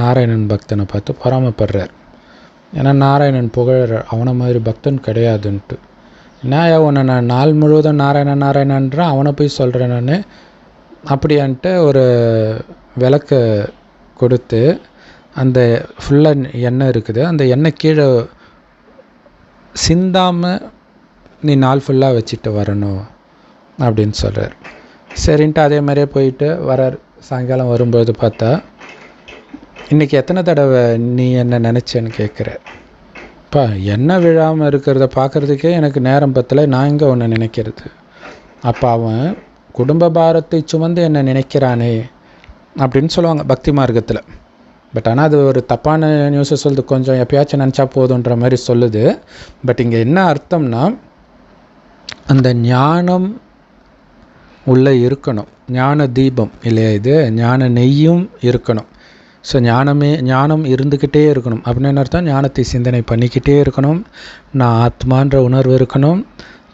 நாராயணன் பக்தனை பார்த்து பொறாமப்படுறார். ஏன்னா நாராயணன் புகழர் அவனை மாதிரி பக்தன் கிடையாதுன்ட்டு. நான் உன்னை நான் நாள் முழுவதும் நாராயணன்றேன், அவனை போய் சொல்கிறேன் நான் அப்படின்ட்டு ஒரு விளக்கு கொடுத்து அந்த ஃபுல்லாக எண்ணெய் இருக்குது, அந்த எண்ணெய் கீழே சிந்தாமல் நீ நாள் ஃபுல்லாக வச்சுட்டு வரணும் அப்படின்னு சொல்கிறார். சரின்ட்டு அதே மாதிரியே போயிட்டு வரார். சாயங்காலம் வரும்போது பார்த்தா, இன்றைக்கி எத்தனை தடவை நீ என்ன நினச்சேன்னு கேட்குறார். அப்பா எண்ணெய் விழாமல் இருக்கிறத பார்க்குறதுக்கே எனக்கு நேரம் பத்தலை, நான் இங்கே ஒன்று நினைக்கிறது. அப்போ அவன் குடும்ப பாரத்தை சுமந்து என்னை நினைக்கிறானே அப்படின்னு சொல்லுவாங்க பக்தி மார்க்கத்தில். பட் ஆனால் அது ஒரு தப்பான நியூஸை சொல்லுது. கொஞ்சம் எப்பயாச்சும் நினச்சா போதுன்ற மாதிரி சொல்லுது. பட் இங்கே என்ன அர்த்தம்னா, அந்த ஞானம் உள்ளே இருக்கணும். ஞான தீபம் இல்லையா இது, ஞான நெய்யும் இருக்கணும். ஸோ ஞானம் இருந்துக்கிட்டே இருக்கணும். அப்படின்னு அர்த்தம், ஞானத்தை சிந்தனை பண்ணிக்கிட்டே இருக்கணும். நான் ஆத்மான்ற உணர்வு இருக்கணும்.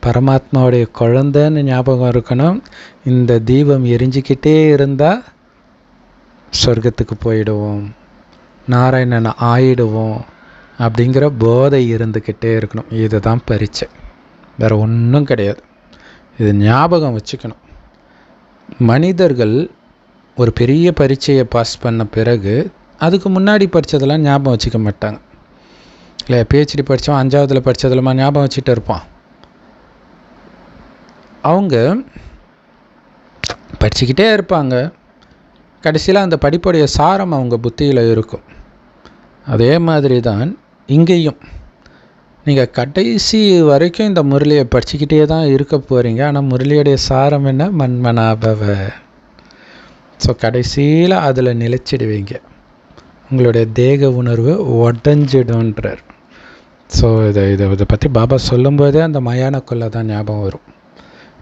பரமாத்மாவுடைய குழந்தைன்னு ஞாபகம் இருக்கணும். இந்த தீபம் எரிஞ்சிக்கிட்டே இருந்தால் சொர்க்கத்துக்கு போயிடுவோம், நாராயணன் ஆயிடுவோம் அப்படிங்கிற போதை இருந்துக்கிட்டே இருக்கணும். இதுதான் பரீட்சை, வேறு ஒன்றும் கிடையாது. இது ஞாபகம் வச்சுக்கணும். மனிதர்கள் ஒரு பெரிய பரீட்சையை பாஸ் பண்ண பிறகு அதுக்கு முன்னாடி படித்ததெல்லாம் ஞாபகம் வச்சுக்க மாட்டாங்க. இல்லை பிஹெச்டி படித்தவன் 5ஆவதில் படித்ததெல்லாம் ஞாபகம் வச்சுட்டு இருப்பான். அவங்க படிச்சுக்கிட்டே இருப்பாங்க. கடைசியில் அந்த படிப்புடைய சாரம் அவங்க புத்தியில் இருக்கும். அதே மாதிரி தான் இங்கேயும் நீங்கள் கடைசி வரைக்கும் இந்த முரளியை படிச்சுக்கிட்டே தான் இருக்க போகிறீங்க. ஆனால் முரளியுடைய சாரம் என்ன? மன்மனாபவ. ஸோ கடைசியில் அதில் நிலைச்சிடுவீங்க. உங்களுடைய தேக உணர்வு உடஞ்சிடுன்றார். ஸோ இதை பற்றி பாபா சொல்லும்போதே அந்த மயானக்குள்ளே தான் ஞாபகம் வரும்.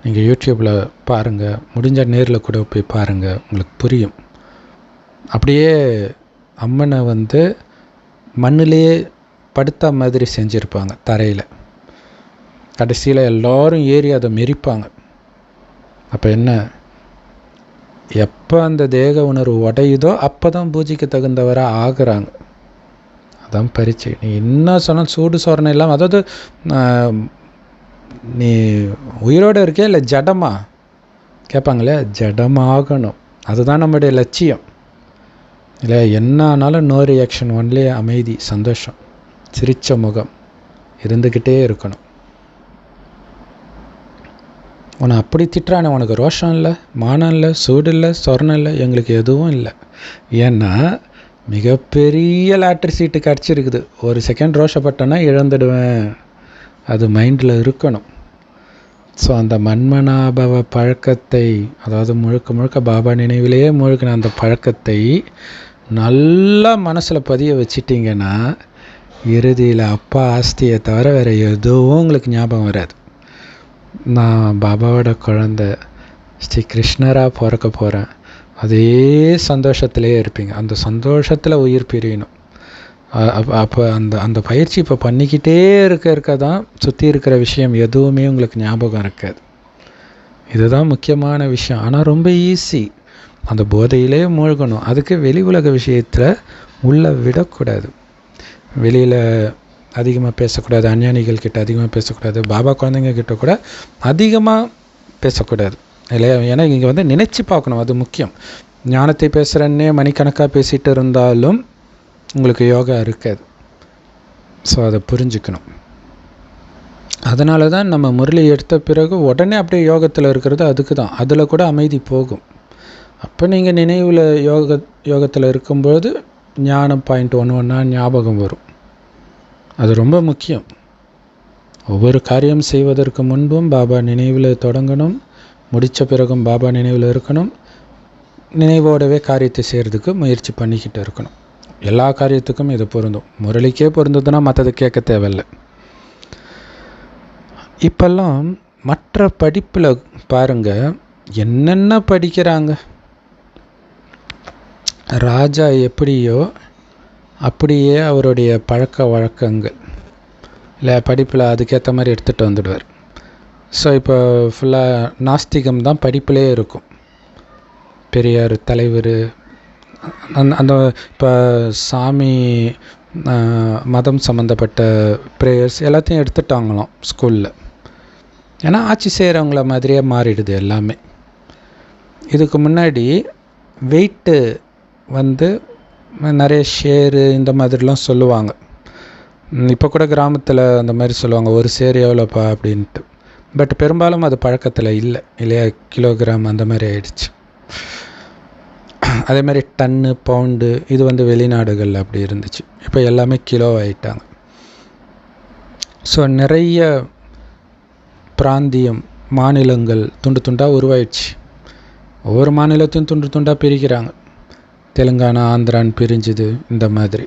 நீங்கள் யூடியூப்பில் பாருங்கள், முடிஞ்ச நேரில் கூட போய் பாருங்கள், உங்களுக்கு புரியும். அப்படியே அம்மனை மண்ணிலேயே படுத்த மாதிரி செஞ்சுருப்பாங்க தரையில். கடைசியில் எல்லோரும் ஏறி அதை மெரிப்பாங்க. அப்போ என்ன, எப்போ அந்த தேக உணர்வு உடையுதோ அப்போ தான் பூஜைக்கு தகுந்தவராக ஆகுறாங்க. அதான் பரீட்சை. நீ என்ன சொன்னால் சூடு சோரணை இல்லாமல், அதாவது நீ உயிரோடு இருக்கே இல்லை ஜடமா கேட்பாங்களே, ஜடமாகணும். அதுதான் நம்முடைய லட்சியம். இல்லை என்ன ஆனாலும் நோ ரியாக்ஷன், ஒன்லி அமைதி, சந்தோஷம், சிரித்த முகம் இருந்துக்கிட்டே இருக்கணும். உன்னை அப்படி திட்டுறானே, உனக்கு ரோஷம் இல்லை, மானம் இல்லை, சூடு இல்லை, சொர்ணம் இல்லை, எங்களுக்கு எதுவும் இல்லை. ஏன்னா மிகப்பெரிய லாட்ரி சீட்டு கிடச்சிருக்குது. ஒரு செகண்ட் ரோஷப்பட்டேன்னா இழந்துடுவேன் அது மைண்டில் இருக்கணும். ஸோ அந்த மன்மனாபவ பழக்கத்தை, அதாவது முழுக்க முழுக்க பாபா நினைவிலேயே முழுக்கின அந்த பழக்கத்தை நல்லா மனசில் பதிய வச்சிட்டிங்கன்னா இறுதியில் அப்பா ஆஸ்தியை தவிர வேறு எதுவும் உங்களுக்கு ஞாபகம் வராது. நான் பாபாவோட குழந்தை, ஸ்ரீ கிருஷ்ணராக பிறக்க போகிறேன், அதே சந்தோஷத்திலே இருப்பீங்க. அந்த சந்தோஷத்தில் உயிர் பிரியணும். அப்போ அந்த பயிற்சி இப்போ பண்ணிக்கிட்டே இருக்க தான் சுற்றி இருக்கிற விஷயம் எதுவுமே உங்களுக்கு ஞாபகம் இருக்காது. இதுதான் முக்கியமான விஷயம். ஆனால் ரொம்ப ஈஸி. அந்த போதையிலே மூழ்கணும். அதுக்கு வெளி உலக விஷயத்தில் உள்ளே விடக்கூடாது. வெளியில் அதிகமாக பேசக்கூடாது, அஞ்ஞானிகள் கிட்ட அதிகமாக பேசக்கூடாது, பாபா குழந்தைங்க கிட்ட கூட அதிகமாக பேசக்கூடாது இல்லையா? ஏன்னா இங்கே வந்து நினச்சி பார்க்கணும், அது முக்கியம். ஞானத்தை பேசுகிறன்னே மணிக்கணக்காக பேசிகிட்டு இருந்தாலும் உங்களுக்கு யோகா இருக்காது. ஸோ அதை புரிஞ்சுக்கணும். அதனால தான் நம்ம முரளி எடுத்த பிறகு உடனே அப்படியே யோகத்தில் இருக்கிறது அதுக்கு தான். அதில் கூட அமைதி போகும். அப்போ நீங்கள் நினைவில் யோகத்தில் இருக்கும்போது ஞானம் பாயிண்ட் ஒன்றா ஞாபகம் வரும். அது ரொம்ப முக்கியம். ஒவ்வொரு காரியம் செய்வதற்கு முன்பும் பாபா நினைவில் தொடங்கணும், முடித்த பிறகும் பாபா நினைவில் இருக்கணும். நினைவோடவே காரியத்தை செய்கிறதுக்கு முயற்சி பண்ணிக்கிட்டு இருக்கணும். எல்லா காரியத்துக்கும் இது பொருந்தும். முரளிக்கே பொருந்ததுன்னா மற்றது கேட்க தேவையில்லை. இப்பெல்லாம் மற்ற படிப்பில் பாருங்கள் என்னென்ன படிக்கிறாங்க. ராஜா எப்படியோ அப்படியே அவருடைய பழக்க வழக்கங்கள் இல்லை படிப்பில் அதுக்கேற்ற மாதிரி எடுத்துகிட்டு வந்துடுவார். ஸோ இப்போ ஃபுல்லாக நாஸ்திகம் தான் படிப்பிலே இருக்கும். பெரியார் தலைவர் அந்த இப்போ சாமி மதம் சம்மந்தப்பட்ட ப்ரேயர்ஸ் எல்லாத்தையும் எடுத்துட்டாங்களாம் ஸ்கூலில். ஏன்னா ஆட்சி செய்கிறவங்கள மாதிரியே மாறிடுது எல்லாமே. இதுக்கு முன்னாடி வெயிட்டு வந்து நிறைய ஷேரு இந்த மாதிரிலாம் சொல்லுவாங்க. இப்போ கூட கிராமத்தில் அந்த மாதிரி சொல்லுவாங்க, ஒரு ஷேர் எவ்வளோப்பா அப்படின்ட்டு. பட் பெரும்பாலும் அது பழக்கத்தில் இல்லை இல்லையா? கிலோகிராம் அந்த மாதிரி ஆயிடுச்சு. அதே மாதிரி டன்னு பவுண்டு இது வந்து வெளிநாடுகளில் அப்படி இருந்துச்சு. இப்போ எல்லாமே கிலோ ஆகிட்டாங்க. ஸோ நிறைய பிராந்தியம் மாநிலங்கள் துண்டு துண்டாக உருவாயிடுச்சு. ஒவ்வொரு மாநிலத்தையும் துண்டு துண்டாக பிரிக்கிறாங்க. தெலுங்கானா ஆந்திரான்னு பிரிஞ்சுது இந்த மாதிரி.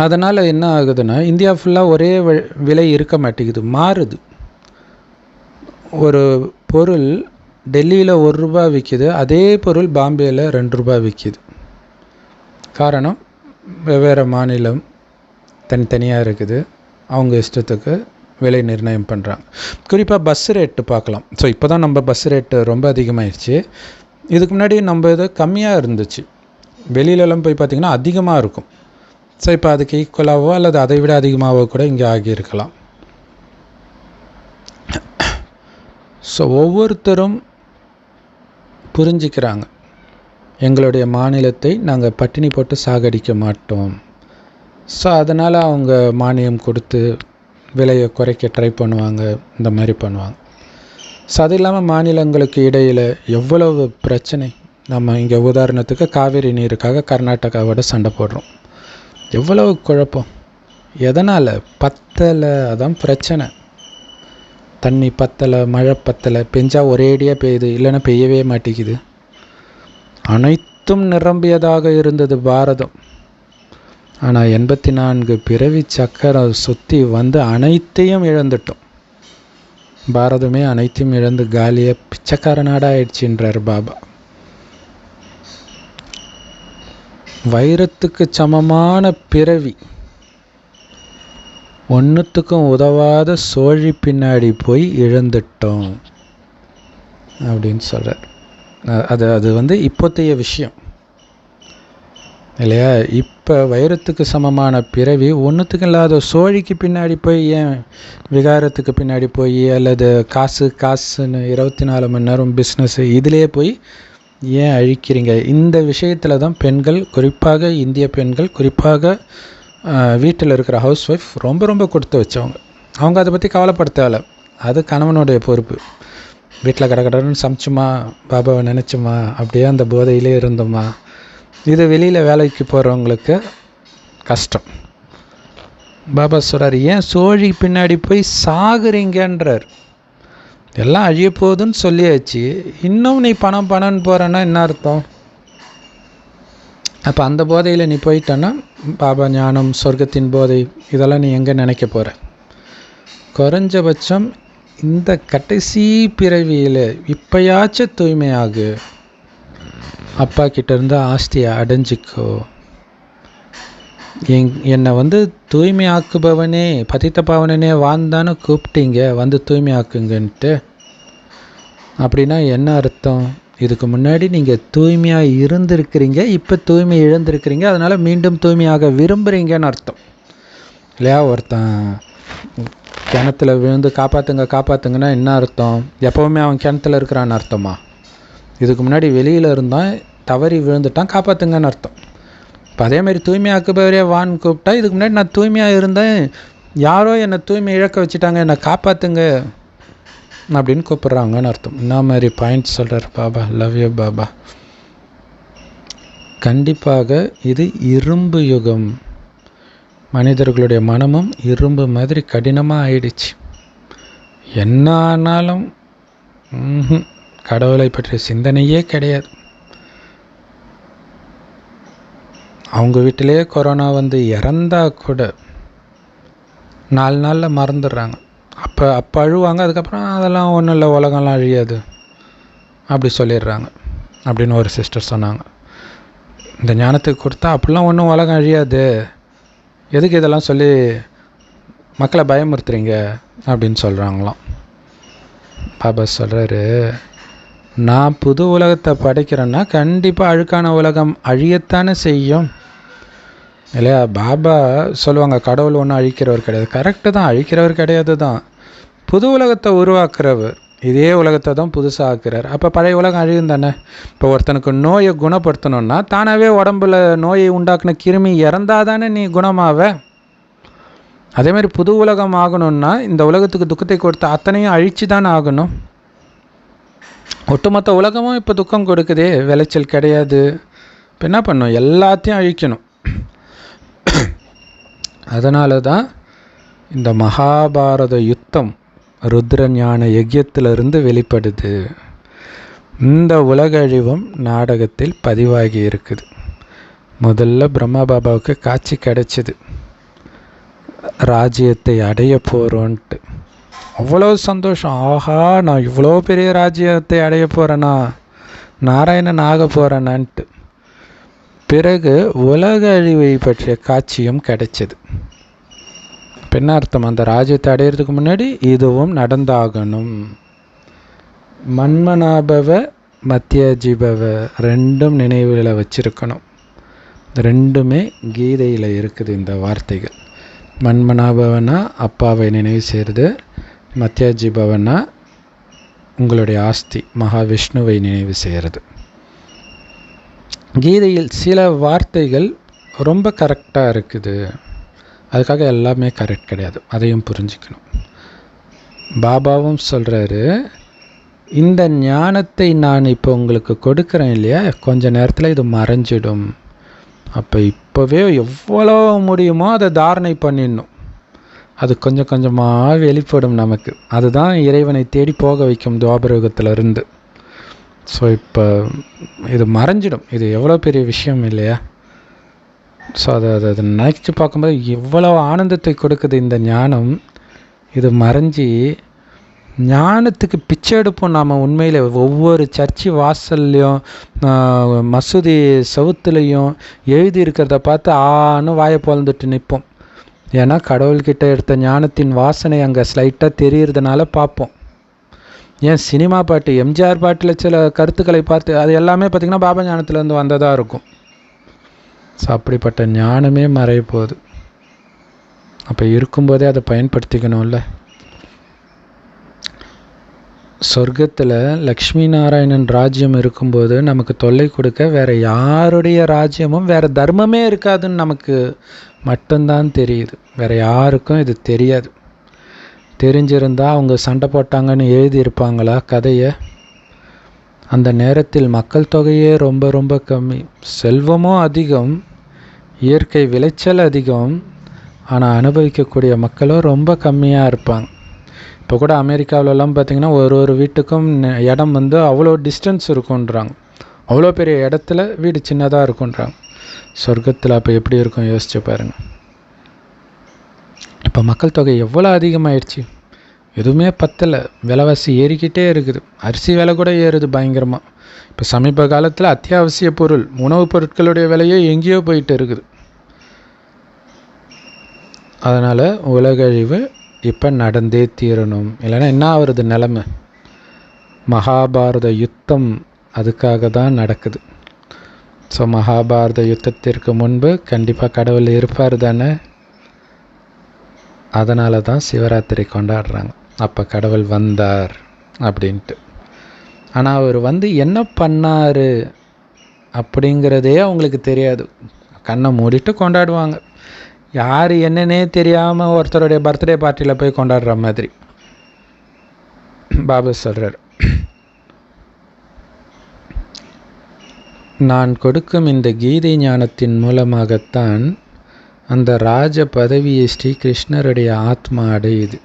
அதனால் என்ன ஆகுதுன்னா இந்தியா ஃபுல்லாக ஒரே விலை இருக்க மாட்டேங்குது, மாறுது. ஒரு பொருள் டெல்லியில் ₹1 விற்கிது, அதே பொருள் பாம்பேயில் ₹2 விற்கிது. காரணம் வெவ்வேறு மாநிலம் தனித்தனியாக இருக்குது, அவங்க இஷ்டத்துக்கு விலை நிர்ணயம் பண்ணுறாங்க. குறிப்பாக பஸ் ரேட்டு பார்க்கலாம். ஸோ இப்போ தான் நம்ம பஸ் ரேட்டு ரொம்ப அதிகமாகிடுச்சு. இதுக்கு முன்னாடி நம்ம இது கம்மியாக இருந்துச்சு. வெளியிலலாம் போய் பார்த்திங்கன்னா அதிகமாக இருக்கும். ஸோ இப்போ அதுக்கு ஈக்குவலாகவோ அல்லது அதை விட அதிகமாகவோ கூட இங்கே ஆகியிருக்கலாம். ஸோ ஒவ்வொருத்தரும் புரிஞ்சிக்கிறாங்க, எங்களுடைய மாநிலத்தை நாங்கள் பட்டினி போட்டு சாகடிக்க மாட்டோம். ஸோ அதனால் அவங்க மானியம் கொடுத்து விலையை குறைக்க ட்ரை பண்ணுவாங்க, இந்த மாதிரி பண்ணுவாங்க. ஸோ அது இல்லாமல் மாநிலங்களுக்கு இடையில் எவ்வளவு பிரச்சனை. நம்ம இங்கே உதாரணத்துக்கு காவேரி நீருக்காக கர்நாடகாவோட சண்டை போடுறோம். எவ்வளவு குழப்பம். எதனால்? பத்தலை, அதான் பிரச்சனை. தண்ணி பத்தலை, மழை பத்தலை, பெஞ்சால் ஒரேடியாக பெய்யுது, இல்லைன்னா பெய்யவே மாட்டேங்குது. அனைத்தும் நிரம்பியதாக இருந்தது பாரதம். ஆனால் 84 பிறவி சக்கரம் சுற்றி வந்து அனைத்தையும் இழந்துட்டோம். பாரதமே அனைத்தையும் இழந்து காலியாக பிச்சைக்கார நாடாயிடுச்சுன்றார் பாபா. வைரத்துக்கு சமமான பிறவி, ஒன்றுத்துக்கும் உதவாத சோழி பின்னாடி போய் இழந்துட்டோம் அப்படின்னு சொல்கிறார். அது வந்து இப்போத்தைய விஷயம் இல்லையா? இப்போ வைரத்துக்கு சமமான பிறவி ஒன்றுத்துக்கும் இல்லாத சோழிக்கு பின்னாடி போய், ஏன் விகாரத்துக்கு பின்னாடி போய், அல்லது காசுன்னு 24 மணி நேரம் பிஸ்னஸ்ஸு இதிலே போய் ஏன் அழிக்கிறீங்க? இந்த விஷயத்தில் தான் பெண்கள், குறிப்பாக இந்திய பெண்கள், குறிப்பாக வீட்டில் இருக்கிற ஹவுஸ் ஒய்ஃப் ரொம்ப ரொம்ப கொடுத்து வச்சவங்க. அவங்க அதை பற்றி கவலைப்பட தேவை, அது கணவனுடைய பொறுப்பு. வீட்டில் கடன்னு சமைச்சுமா, பாபாவை நினச்சோமா, அப்படியே அந்த போதையிலே இருந்தோமா. இது வெளியில் வேலைக்கு போகிறவங்களுக்கு கஷ்டம். பாபா சொல்கிறார், ஏன் சோழி பின்னாடி போய் சாகுறீங்கன்றார். எல்லாம் அழிய போகுதுன்னு சொல்லியாச்சு, இன்னும் நீ பணம்னு போகிறேன்னா என்ன அர்த்தம்? அப்போ அந்த போதையில் நீ போயிட்டன்னா பாபா ஞானம், சொர்க்கத்தின் போதை இதெல்லாம் நீ எங்கே நினைக்க போகிற? குறைஞ்சபட்சம் இந்த கடைசி பிறவியில் இப்போயாச்சும் தூய்மையாகு, அப்பா கிட்டேருந்து ஆஸ்தியை அடைஞ்சிக்கோ. என்னை தூய்மையாக்குபவனே, பதித்த பாவனனே வாந்தானு கூப்பிட்டீங்க, தூய்மையாக்குங்கன்ட்டு. அப்படின்னா என்ன அர்த்தம்? இதுக்கு முன்னாடி நீங்கள் தூய்மையாக இருந்திருக்கிறீங்க, இப்போ தூய்மை இழந்திருக்கிறீங்க, அதனால் மீண்டும் தூய்மையாக விரும்புகிறீங்கன்னு அர்த்தம் இல்லையா? ஒருத்தன் கிணத்துல விழுந்து காப்பாற்றுங்கன்னா என்ன அர்த்தம்? எப்போவுமே அவன் கிணத்துல இருக்கிறான்னு அர்த்தமா? இதுக்கு முன்னாடி வெளியில் இருந்தான், தவறி விழுந்துட்டான், காப்பாற்றுங்கன்னு அர்த்தம். இப்போ அதேமாதிரி தூய்மையாக்குபவரே வான்னு கூப்பிட்டா, இதுக்கு முன்னாடி நான் தூய்மையாக இருந்தேன், யாரோ என்னை தூய்மை இழக்க வச்சுட்டாங்க, என்னை காப்பாற்றுங்க அப்படின்னு கூப்பிட்றாங்கன்னு அர்த்தம். என்ன மாதிரி பாயிண்ட் சொல்கிறார் பாபா. Love you Baba. கண்டிப்பாக இது இரும்பு யுகம். மனிதர்களுடைய மனமும் இரும்பு மாதிரி கடினமாக ஆயிடுச்சு. என்ன ஆனாலும் கடவுளை பற்றிய சிந்தனையே கிடையாது. அவங்க வீட்டிலே கொரோனா இறந்தா கூட 4 நாளில் மறந்துடுறாங்க. அப்போ அழுவாங்க, அதுக்கப்புறம் அதெல்லாம் ஒன்றும் இல்லை, உலகம்லாம் அழியாது அப்படி சொல்லிடுறாங்க அப்படின்னு ஒரு சிஸ்டர் சொன்னாங்க. இந்த ஞானத்துக்கு கொடுத்தா அப்படிலாம் ஒன்றும் உலகம் அழியாது, எதுக்கு இதெல்லாம் சொல்லி மக்களை பயமுறுத்துறீங்க அப்படின்னு சொல்கிறாங்களாம். பாபா சொல்கிறாரு, நான் புது உலகத்தை படைக்கிறேன்னா கண்டிப்பாக அழுக்கான உலகம் அழியத்தானே செய்யும் இல்லையா? பாபா சொல்லுவாங்க, கடவுள் ஒன்றும் அழிக்கிறவர் கிடையாது. கரெக்டு தான், அழிக்கிறவர் கிடையாது தான். புது உலகத்தை உருவாக்குறவர் இதே உலகத்தை தான் புதுசாக ஆக்குறார். அப்போ பழைய உலகம் அழியும் தானே. இப்போ ஒருத்தனுக்கு நோயை குணப்படுத்தணுன்னா தானாகவே உடம்புல நோயை உண்டாக்குன கிருமி இறந்தால் தானே நீ குணமாவ. அதேமாதிரி புது உலகம் ஆகணும்னா இந்த உலகத்துக்கு துக்கத்தை கொடுத்த அத்தனையும் அழித்து தானே ஆகணும். ஒட்டுமொத்த உலகமும் இப்போ துக்கம் கொடுக்குதே, விளைச்சல் கிடையாது, இப்போ என்ன பண்ணும்? எல்லாத்தையும் அழிக்கணும். அதனால தான் இந்த மகாபாரத யுத்தம் ருத்ர ஞான யஜ்யத்திலிருந்து வெளிப்படுது. இந்த உலக அழிவும் நாடகத்தில் பதிவாகி இருக்குது. முதல்ல பிரம்மா பாபாவுக்கு காட்சி கிடைச்சிது, ராஜ்யத்தை அடைய போகிறோன்ட்டு. அவ்வளோ சந்தோஷம், ஆஹா நான் இவ்வளோ பெரிய ராஜ்யத்தை அடைய போகிறேன்னா, நாராயணன் ஆக போகிறேனான்ட்டு. பிறகு உலக அழிவை பற்றிய காட்சியும் கிடைச்சது. என்ன அர்த்தம்? அந்த ராஜ்யத்தை அடையிறதுக்கு முன்னாடி இதுவும் நடந்தாகணும். மன்மனாபவ மத்தியஜிபவ ரெண்டும் நினைவில் வச்சிருக்கணும். ரெண்டுமே கீதையில் இருக்குது இந்த வார்த்தைகள். மன்மனாபவனா அப்பாவை நினைவு செய்கிறது, மத்தியஜிபவனா உங்களுடைய ஆஸ்தி மகாவிஷ்ணுவை நினைவு செய்கிறது. கீதையில் சில வார்த்தைகள் ரொம்ப கரெக்டாக இருக்குது, அதுக்காக எல்லாமே கரெக்ட் கிடையாது, அதையும் புரிஞ்சுக்கணும். பாபாவும் சொல்கிறாரு, இந்த ஞானத்தை நான் இப்போ உங்களுக்கு கொடுக்குறேன் இல்லையா, கொஞ்ச நேரத்தில் இது மறைஞ்சிடும். அப்போ இப்போவே எவ்வளோ முடியுமோ அதை தாரணை பண்ணிடணும். அது கொஞ்சம் கொஞ்சமாக வெளிப்படும் நமக்கு. அதுதான் இறைவனை தேடி போக வைக்கும் துவாபரயுகத்திலிருந்து. ஸோ இப்போ இது மறைஞ்சிடும். இது எவ்வளோ பெரிய விஷயம் இல்லையா? ஸோ அதை நினச்சி பார்க்கும்போது எவ்வளோ ஆனந்தத்தை கொடுக்குது இந்த ஞானம். இது மறைஞ்சி ஞானத்துக்கு பிச்சை எடுப்போம் நாம். உண்மையில் ஒவ்வொரு சர்ச்சு வாசல்லையும் மசூதி சவுத்துலேயும் எழுதி இருக்கிறத பார்த்து ஆன்னு வாயை பொழந்துட்டு நிற்போம். ஏன்னா கடவுள்கிட்ட எடுத்த ஞானத்தின் வாசனை அங்கே ஸ்லைட்டாக தெரிகிறதுனால பார்ப்போம். ஏன் சினிமா பாட்டு, எம்ஜிஆர் பாட்டில் சில கருத்துக்களை பார்த்து அது எல்லாமே பார்த்திங்கன்னா பாபா ஞானத்துலேருந்து வந்ததாக இருக்கும். ஸோ அப்படிப்பட்ட ஞானமே மறைய போகுது. அப்போ இருக்கும்போதே அதை பயன்படுத்திக்கணும்ல. சொர்க்கத்தில் லக்ஷ்மி நாராயணன் ராஜ்யம் இருக்கும்போது நமக்கு தொல்லை கொடுக்க வேறு யாருடைய ராஜ்யமும் வேறு தர்மமே இருக்காதுன்னு நமக்கு மட்டும்தான் தெரியுது. வேறு யாருக்கும் இது தெரியாது. தெரிஞ்சிருந்தால் அவங்க சண்டை போட்டாங்கன்னு எழுதியிருப்பாங்களா கதையை? அந்த நேரத்தில் மக்கள் தொகையே ரொம்ப ரொம்ப கம்மி, செல்வமும் அதிகம், இயற்கை விளைச்சல் அதிகம். ஆனால் அனுபவிக்கக்கூடிய மக்களும் ரொம்ப கம்மியாக இருப்பாங்க. இப்போ கூட அமெரிக்காவிலலாம் பார்த்திங்கன்னா ஒரு வீட்டுக்கும் இடம் வந்து அவ்வளோ டிஸ்டன்ஸ் இருக்குன்றாங்க. அவ்வளோ பெரிய இடத்துல வீடு சின்னதாக இருக்குன்றாங்க. சொர்க்கத்தில் அப்போ எப்படி இருக்கும் யோசிச்சு பாருங்கள். இப்போ மக்கள் தொகை எவ்வளோ அதிகமாகிடுச்சு, எதுவுமே பத்தலை, விலைவாசி ஏறிக்கிட்டே இருக்குது. அரிசி விலை கூட ஏறுது பயங்கரமாக. இப்போ சமீப காலத்தில் அத்தியாவசிய பொருள் உணவுப் பொருட்களுடைய விலையே எங்கேயோ போயிட்டு இருக்குது. அதனால் உலகழிவு இப்போ நடந்தே தீரணும், இல்லைன்னா என்ன ஆகுறது நிலைமை. மகாபாரத யுத்தம் அதுக்காக தான் நடக்குது. ஸோ மகாபாரத யுத்தத்திற்கு முன்பு கண்டிப்பாக கடவுள் இருப்பார் தானே. அதனால தான் சிவராத்திரி கொண்டாடுறாங்க. அப்போ கடவுள் வந்தார் அப்படின்ட்டு. ஆனால் அவர் வந்து என்ன பண்ணார் அப்படிங்கிறதே அவங்களுக்கு தெரியாது. கண்ணை மூடிட்டு கொண்டாடுவாங்க. யார் என்னன்னே தெரியாமல் ஒருத்தருடைய பர்த்டே பார்ட்டியில் போய் கொண்டாடுற மாதிரி. பாபா சொல்கிறார், நான் கொடுக்கும் இந்த கீதை ஞானத்தின் மூலமாகத்தான் அந்த ராஜ பதவியை ஸ்ரீகிருஷ்ணருடைய ஆத்மா அடையுது.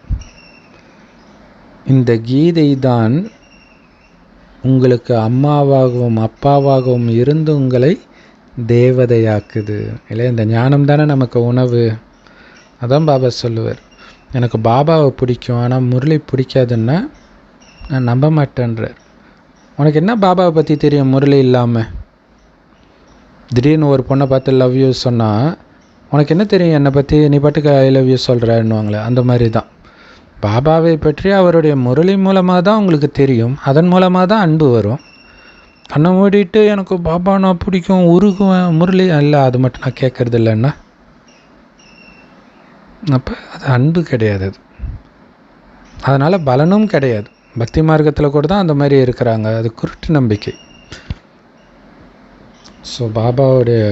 இந்த கீதை தான் உங்களுக்கு அம்மாவாகவும் அப்பாவாகவும் இருந்து உங்களை தேவதையாக்குது. இல்லை, இந்த ஞானம் தானே நமக்கு உணவு. அதான் பாபா சொல்லுவார், எனக்கு பாபாவை பிடிக்கும் ஆனால் முரளி பிடிக்காதுன்னா நான் நம்ப மாட்டேன்றார். உனக்கு என்ன பாபாவை பற்றி தெரியும் முரளி இல்லாமல்? திடீர்னு ஒரு பொண்ணை பார்த்து லவ் யூ சொன்னால் உனக்கு என்ன தெரியும் என்னை பற்றி, நீ பாட்டுக்கு ஐ லவ் யூ சொல்கிறேன்னுவாங்களே, அந்த மாதிரி தான் பாபாவை பற்றி அவருடைய முரளி மூலமாக தான் உங்களுக்கு தெரியும். அதன் மூலமாக தான் அன்பு வரும். கண்ணை மூடிட்டு எனக்கு பாபா நான் பிடிக்கும் உருகுவேன் முரளி இல்லை, அது மட்டும் நான் கேட்குறது இல்லைன்னா அப்போ அது அன்பு கிடையாது. அது அதனால் பலனும் கிடையாது. பக்தி மார்க்கத்தில் கூட தான் அந்த மாதிரி இருக்கிறாங்க. அது குருட்டு நம்பிக்கை. ஸோ பாபாவுடைய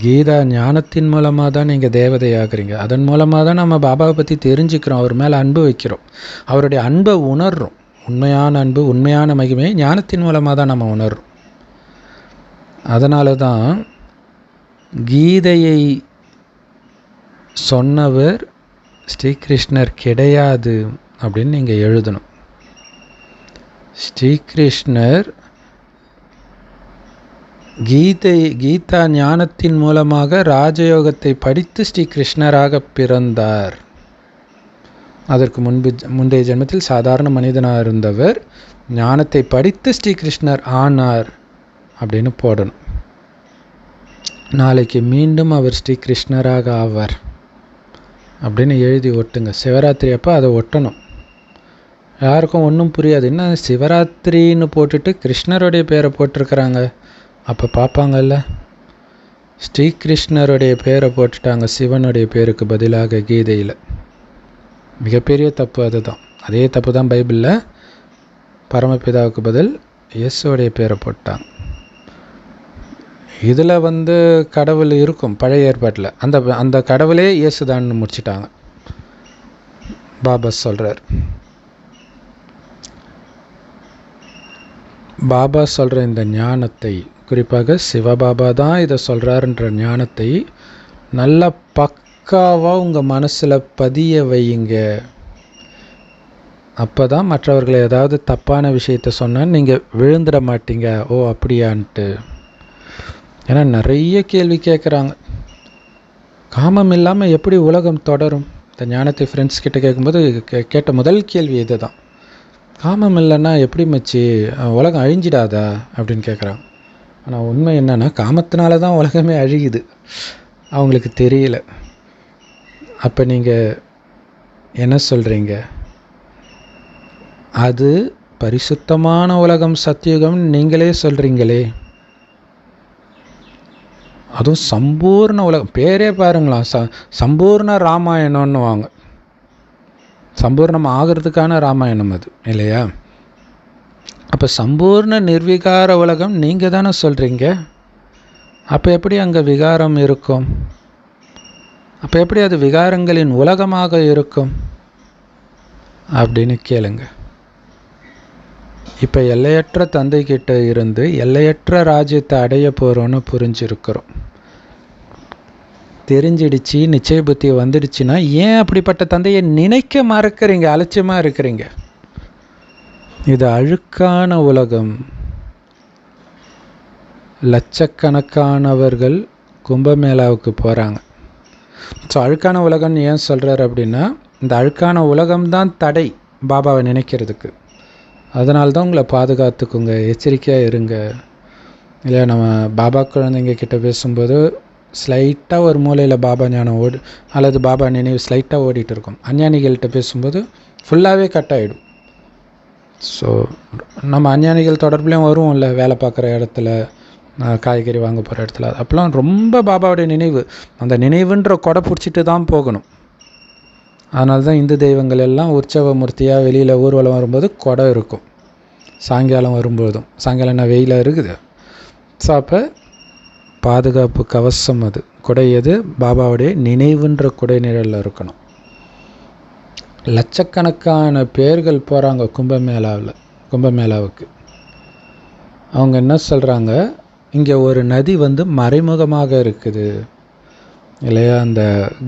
கீதா ஞானத்தின் மூலமாக தான் நீங்கள் தேவதையாகிறீங்க. அதன் மூலமாக தான் நம்ம பாபாவை பற்றி தெரிஞ்சுக்கிறோம், அவர் மேலே அன்பு வைக்கிறோம், அவருடைய அன்பை உணர்றோம். உண்மையான அன்பு, உண்மையான மகிமை ஞானத்தின் மூலமாக தான் நம்ம உணர்றோம். அதனால தான் கீதையை சொன்னவர் ஸ்ரீகிருஷ்ணர் கிடையாது அப்படின்னு நீங்கள் எழுதணும். ஸ்ரீகிருஷ்ணர் கீதா ஞானத்தின் மூலமாக ராஜயோகத்தை படித்து ஸ்ரீகிருஷ்ணராக பிறந்தார். அதற்கு முந்தைய ஜென்மத்தில் சாதாரண மனிதனாக இருந்தவர் ஞானத்தை படித்து ஸ்ரீகிருஷ்ணர் ஆனார் அப்படின்னு போடணும். நாளைக்கு மீண்டும் அவர் ஸ்ரீகிருஷ்ணராக ஆவார் அப்படின்னு எழுதி ஒட்டுங்க. சிவராத்திரி அப்போ அதை ஒட்டணும். யாருக்கும் ஒன்றும் புரியாது, என்ன சிவராத்திரின்னு போட்டுட்டு கிருஷ்ணருடைய பேரை போட்டிருக்கிறாங்க. அப்போ பார்ப்பாங்கல்ல, ஸ்ரீகிருஷ்ணருடைய பேரை போட்டுட்டாங்க சிவனுடைய பேருக்கு பதிலாக கீதையில். மிகப்பெரிய தப்பு அதுதான். அதே தப்பு தான் பைபிளில் பரமபிதாவுக்கு பதில் இயேசுடைய பேரை போட்டாங்க. இதில் கடவுள் இருக்கும் பழைய ஏற்பாட்டில், அந்த கடவுளே இயேசுதான்னு முடிச்சிட்டாங்க. பாபா சொல்கிறார், பாபா சொல்கிற இந்த ஞானத்தை, குறிப்பாக சிவபாபா தான் இதை சொல்கிறாருன்ற ஞானத்தை நல்லா பக்காவாக உங்கள் மனசில் பதிய வையுங்க. அப்போ தான் மற்றவர்களை ஏதாவது தப்பான விஷயத்த சொன்னால் நீங்கள் விழுந்துட மாட்டீங்க. ஓ அப்படியான்ட்டு. ஏன்னா நிறைய கேள்வி கேட்குறாங்க. காமம் இல்லாமல் எப்படி உலகம் தொடரும்? இந்த ஞானத்தை ஃப்ரெண்ட்ஸ் கிட்ட கேட்கும்போது கேட்ட முதல் கேள்வி இது தான். காமம் இல்லைன்னா எப்படி மச்சி உலகம் அழிஞ்சிடாதா அப்படின்னு கேட்குறாங்க. ஆனால் உண்மை என்னென்னா காமத்தினால தான் உலகமே அழியுது, அவங்களுக்கு தெரியல. அப்போ நீங்கள் என்ன சொல்கிறீங்க? அது பரிசுத்தமான உலகம், சத்தியுகம் நீங்களே சொல்கிறீங்களே. அதுவும் சம்பூர்ண உலகம், பேரே பாருங்களா, சம்பூர்ண ராமாயணம்னு வாங்க. சம்பூர்ணம் ஆகிறதுக்கான ராமாயணம் அது இல்லையா? அப்போ சம்பூர்ண நிர்விகார உலகம் நீங்கள் தானே சொல்கிறீங்க. அப்போ எப்படி அங்கே விகாரம் இருக்கும்? அப்போ எப்படி அது விகாரங்களின் உலகமாக இருக்கும் அப்படின்னு கேளுங்க. இப்போ எல்லையற்ற தந்தை கிட்ட இருந்து எல்லையற்ற ராஜ்யத்தை அடைய போகிறோன்னு புரிஞ்சிருக்கிறோம். தெரிஞ்சிடுச்சு, நிச்சய புத்தி வந்துடுச்சுன்னா ஏன் அப்படிப்பட்ட தந்தையை நினைக்க மறக்கிறீங்க, அலட்சியமாக இருக்கிறீங்க? இது அழுக்கான உலகம். லட்சக்கணக்கானவர்கள் கும்பமேளாவுக்கு போகிறாங்க. ஸோ அழுக்கான உலகம்னு ஏன் சொல்கிறார் அப்படின்னா, இந்த அழுக்கான உலகம்தான் தடை பாபாவை நினைக்கிறதுக்கு. அதனால்தான் உங்களை பாதுகாத்துக்குங்க, எச்சரிக்கையாக இருங்க. இல்லை, நம்ம பாபா குழந்தைங்க கிட்ட பேசும்போது ஸ்லைட்டாக ஒரு மூலையில் பாபா ஞானம் அல்லது பாபா நினைவு ஸ்லைட்டாக ஓடிட்டு இருக்கும். அஞ்ஞானிகள்கிட்ட பேசும்போது ஃபுல்லாகவே கட் ஆகிடும். ஸோ நம்ம அஞ்ஞானிகள் தொடர்புலையும் வருவோம் இல்லை, வேலை பார்க்குற இடத்துல, காய்கறி வாங்க போகிற இடத்துல, அப்போலாம் ரொம்ப பாபாவுடைய நினைவு, அந்த நினைவுன்ற கொடை பிடிச்சிட்டு தான் போகணும். அதனால தான் இந்து தெய்வங்கள் எல்லாம் உற்சவ மூர்த்தியாக வெளியில் ஊர்வலம் வரும்போது கொடை இருக்கும். சாயங்காலம் வரும்போதும், சாயங்காலம் என்ன வெயிலாக இருக்குது. ஸோ அப்போ பாதுகாப்பு கவசம் அது கொடை, எது? பாபாவுடைய நினைவுன்ற கொடை நிழலில் இருக்கணும். லட்சக்கணக்கான பேர்கள் போகிறாங்க கும்பமேளாவுக்கு. அவங்க என்ன சொல்கிறாங்க, இங்கே ஒரு நதி மறைமுகமாக இருக்குது இல்லையா? அந்த